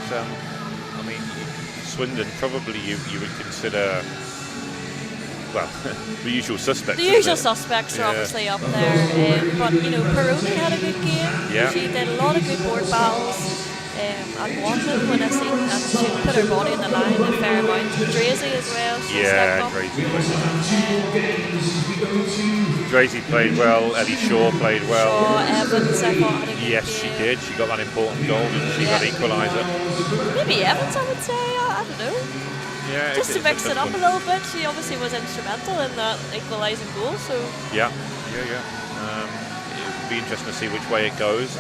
But I mean, Swindon probably you would consider, well, the usual suspects. The usual suspects are obviously up there, but Peroni had a good game. Yeah. She did a lot of good board battles. And won them when I seen, and she put her body in the line a fair amount. Drazy as well. Drazy played well. Ellie Shaw played well. Shaw, Evans, I thought had a good Yes, game. she did. She got that important goal, didn't she? That equaliser. Maybe Evans, I would say. I don't know. Yeah, just to is mix a it tough up a one. little bit. She obviously was instrumental in that equalising goal. So Yeah. It would be interesting to see which way it goes.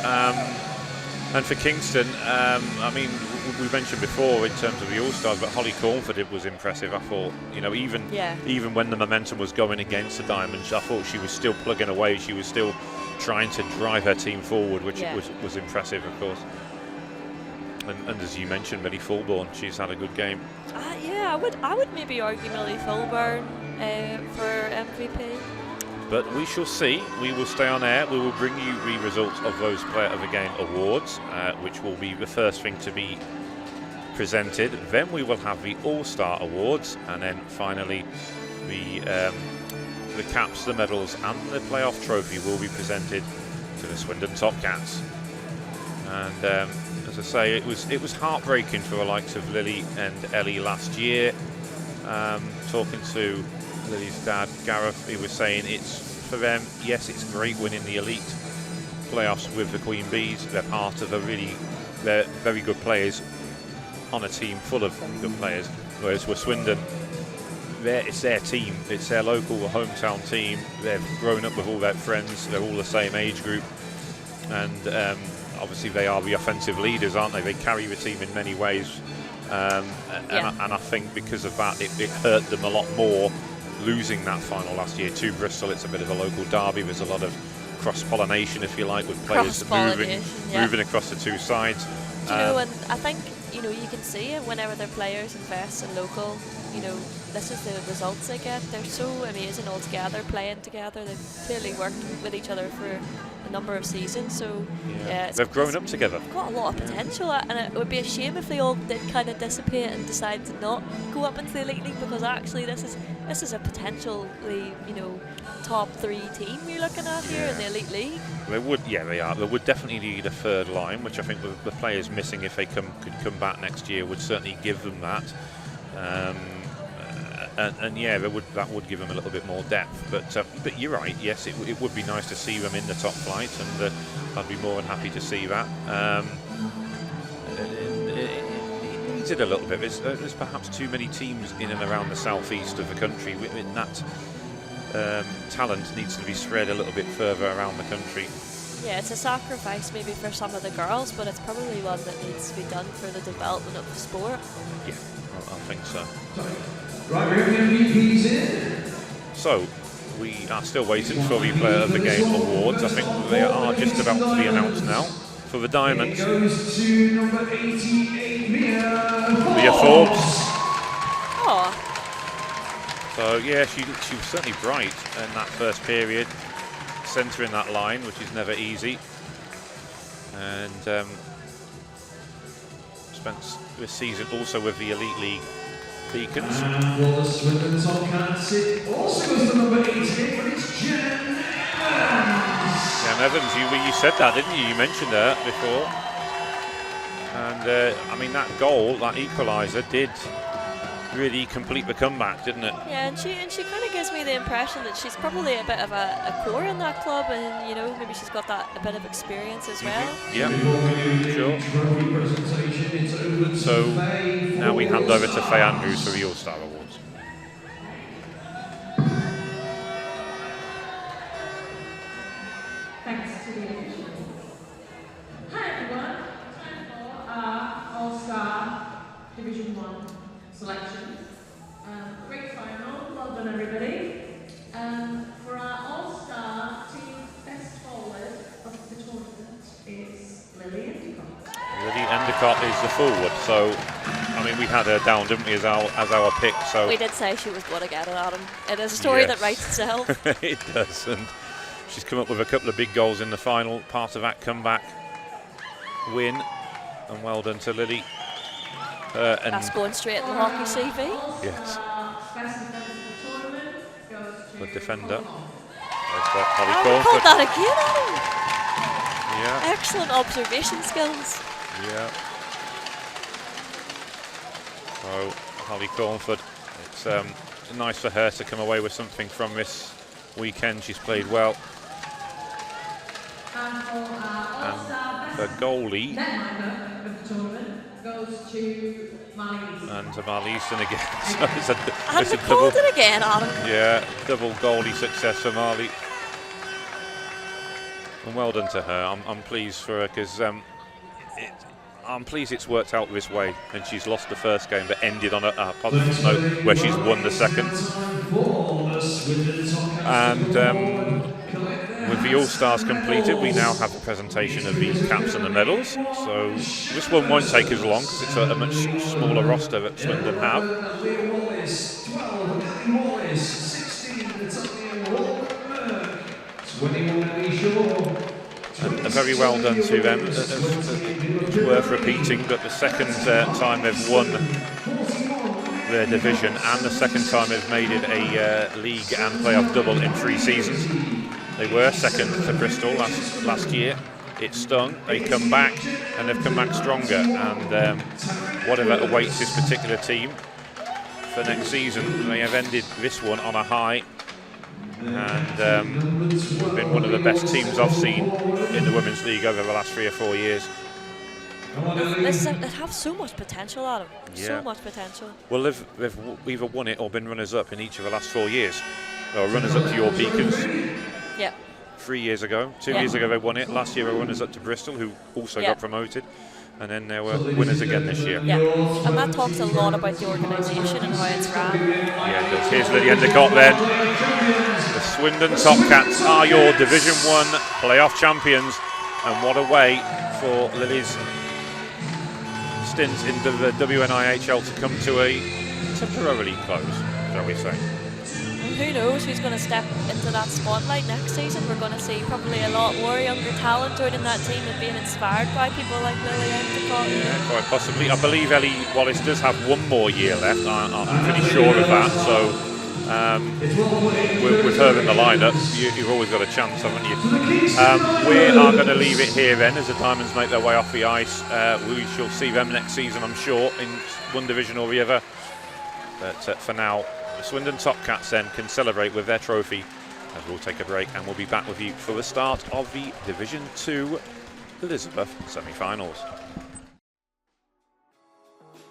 And for Kingston, I mean, we mentioned before in terms of the All-Stars, but Holly Cornford, it was impressive. I thought, even when the momentum was going against the Diamonds, I thought she was still plugging away. She was still trying to drive her team forward, which was impressive, of course. And as you mentioned, Millie Fulbourn, she's had a good game. I would maybe argue Millie Fulbourn for MVP. But we shall see. We will stay on air. We will bring you the results of those Player of the Game awards, which will be the first thing to be presented. Then we will have the All-Star Awards, and then finally the caps, the medals, and the playoff trophy will be presented to the Swindon Topcats. And as I say, it was heartbreaking for the likes of Lily and Ellie last year. Talking to Lily's dad, Gareth, he was saying it's for them, yes, it's great winning the elite playoffs with the Queen Bees. They're part of they're very good players on a team full of good players. Whereas with Swindon, it's their team, it's their local hometown team. They've grown up with all their friends, they're all the same age group. And obviously they are the offensive leaders, aren't they? They carry the team in many ways. And I think because of that, it hurt them a lot more losing that final last year to Bristol. It's a bit of a local derby. There's a lot of cross-pollination, if you like, with players moving across the two sides. Do you know, and I think you can see it whenever their players invest in local. This is the results they get. They're so amazing all together, playing together. They've clearly worked with each other for a number of seasons. So they've grown up together. Got a lot of potential, and it would be a shame if they all did kind of dissipate and decide to not go up into the elite league, because actually this is a potentially top 3 team you're looking at here in the elite league. They are. They would definitely need a third line, which I think the players missing, if they could come back next year, would certainly give them that. That would give them a little bit more depth. But you're right. Yes, it would be nice to see them in the top flight, and I'd be more than happy to see that. It needs it a little bit. There's perhaps too many teams in and around the southeast of the country. That talent needs to be spread a little bit further around the country. Yeah, it's a sacrifice maybe for some of the girls, but it's probably one that needs to be done for the development of the sport. Yeah, I think so. Right, we have the MVPs in. So, we are still waiting for the Player of the Game awards. I think they are just about to be announced now. For the Diamonds, It goes to number 88, Mia Forbes. Oh, So yeah, she was certainly bright in that first period, centering that line, which is never easy. And spent this season also with the Elite League Beacons. And for the Swindon Topcats, it also goes to number 88, but it's Jen Evans. Jen Evans, you said that, didn't you? You mentioned her before. And I mean, that goal, that equaliser, did really complete the comeback, didn't it? yeah, and she kind of gives me the impression that she's probably a bit of a core in that club, and maybe she's got that a bit of experience as well. Yeah, sure. Trophy presentation, it's over to So Faye now we hand Forbes. over to Faye Andrews for the All-Star Awards. Thanks to the officials. Hi everyone, time for our All-Star Division 1 selections. Great final, well done everybody. For our All-Star team best forward of the tournament is Lily Endicott. Lily Endicott is the forward, so I mean we had her down, didn't we, as our pick? So We did say she was going to get it, Adam. It is a story that writes itself. It does, and she's come up with a couple of big goals in the final, part of that comeback win, and well done to Lily. And That's going straight in the hockey CV. yes, Best defender of the tournament goes to the defender. Colin. There's that Holly Oh, we called Cornford. that again, Adam. Yeah, Excellent observation skills. yeah. So Holly Cornford, it's nice for her to come away with something from this weekend. She's played well. And for our All-Star The best goalie, netminder of the tournament goes to Marley. And to Marley Easton again. So And it's a we double, called it again, Adam. yeah, double goalie success for Marley. And well done to her. I'm pleased for her because I'm pleased it's worked out this way. And she's lost the first game, but ended on a positive note where she's won the second. And with the All-Stars completed, we now have the presentation of the caps and the medals. So this one won't take as long because it's a much smaller roster that Swindon have. And very well done to them. It's worth repeating that the second time they've won their division and the second time they've made it a league and playoff double in 3 seasons. They were second to Bristol last year. It stung. They come back, and they've come back stronger. And whatever awaits this particular team for next season, they have ended this one on a high. And we've been one of the best teams I've seen in the Women's League over the last 3 or 4 years. They have so much potential, Adam. Yeah. So much potential. Well, they've either won it or been runners-up in each of the last 4 years. They were runners-up to your Beacons. Yeah. 3 years ago. 2 years ago they won it. Last year they were runners up to Bristol, who also got promoted. And then they were winners again this year. Yeah, and that talks a lot about the organisation and how it's ran. Yeah, it does. Here's Lily Endicott then. The Swindon Topcats are your Division 1 playoff champions. And what a way for Lily's stint in the WNIHL to come to a temporarily close, shall we say. Who knows who's going to step into that spotlight next season? We're going to see probably a lot more younger talent joining that team and being inspired by people like Lily Endicott. Yeah, quite possibly. I believe Ellie Wallace does have 1 more year left. I'm pretty sure of that. So with her in the lineup, you've always got a chance, haven't you? We are going to leave it here then as the Diamonds make their way off the ice. We shall see them next season, I'm sure, in one division or the other. But for now, the Swindon Topcats then can celebrate with their trophy as we'll take a break, and we'll be back with you for the start of the Division 2 Elizabeth semi-finals.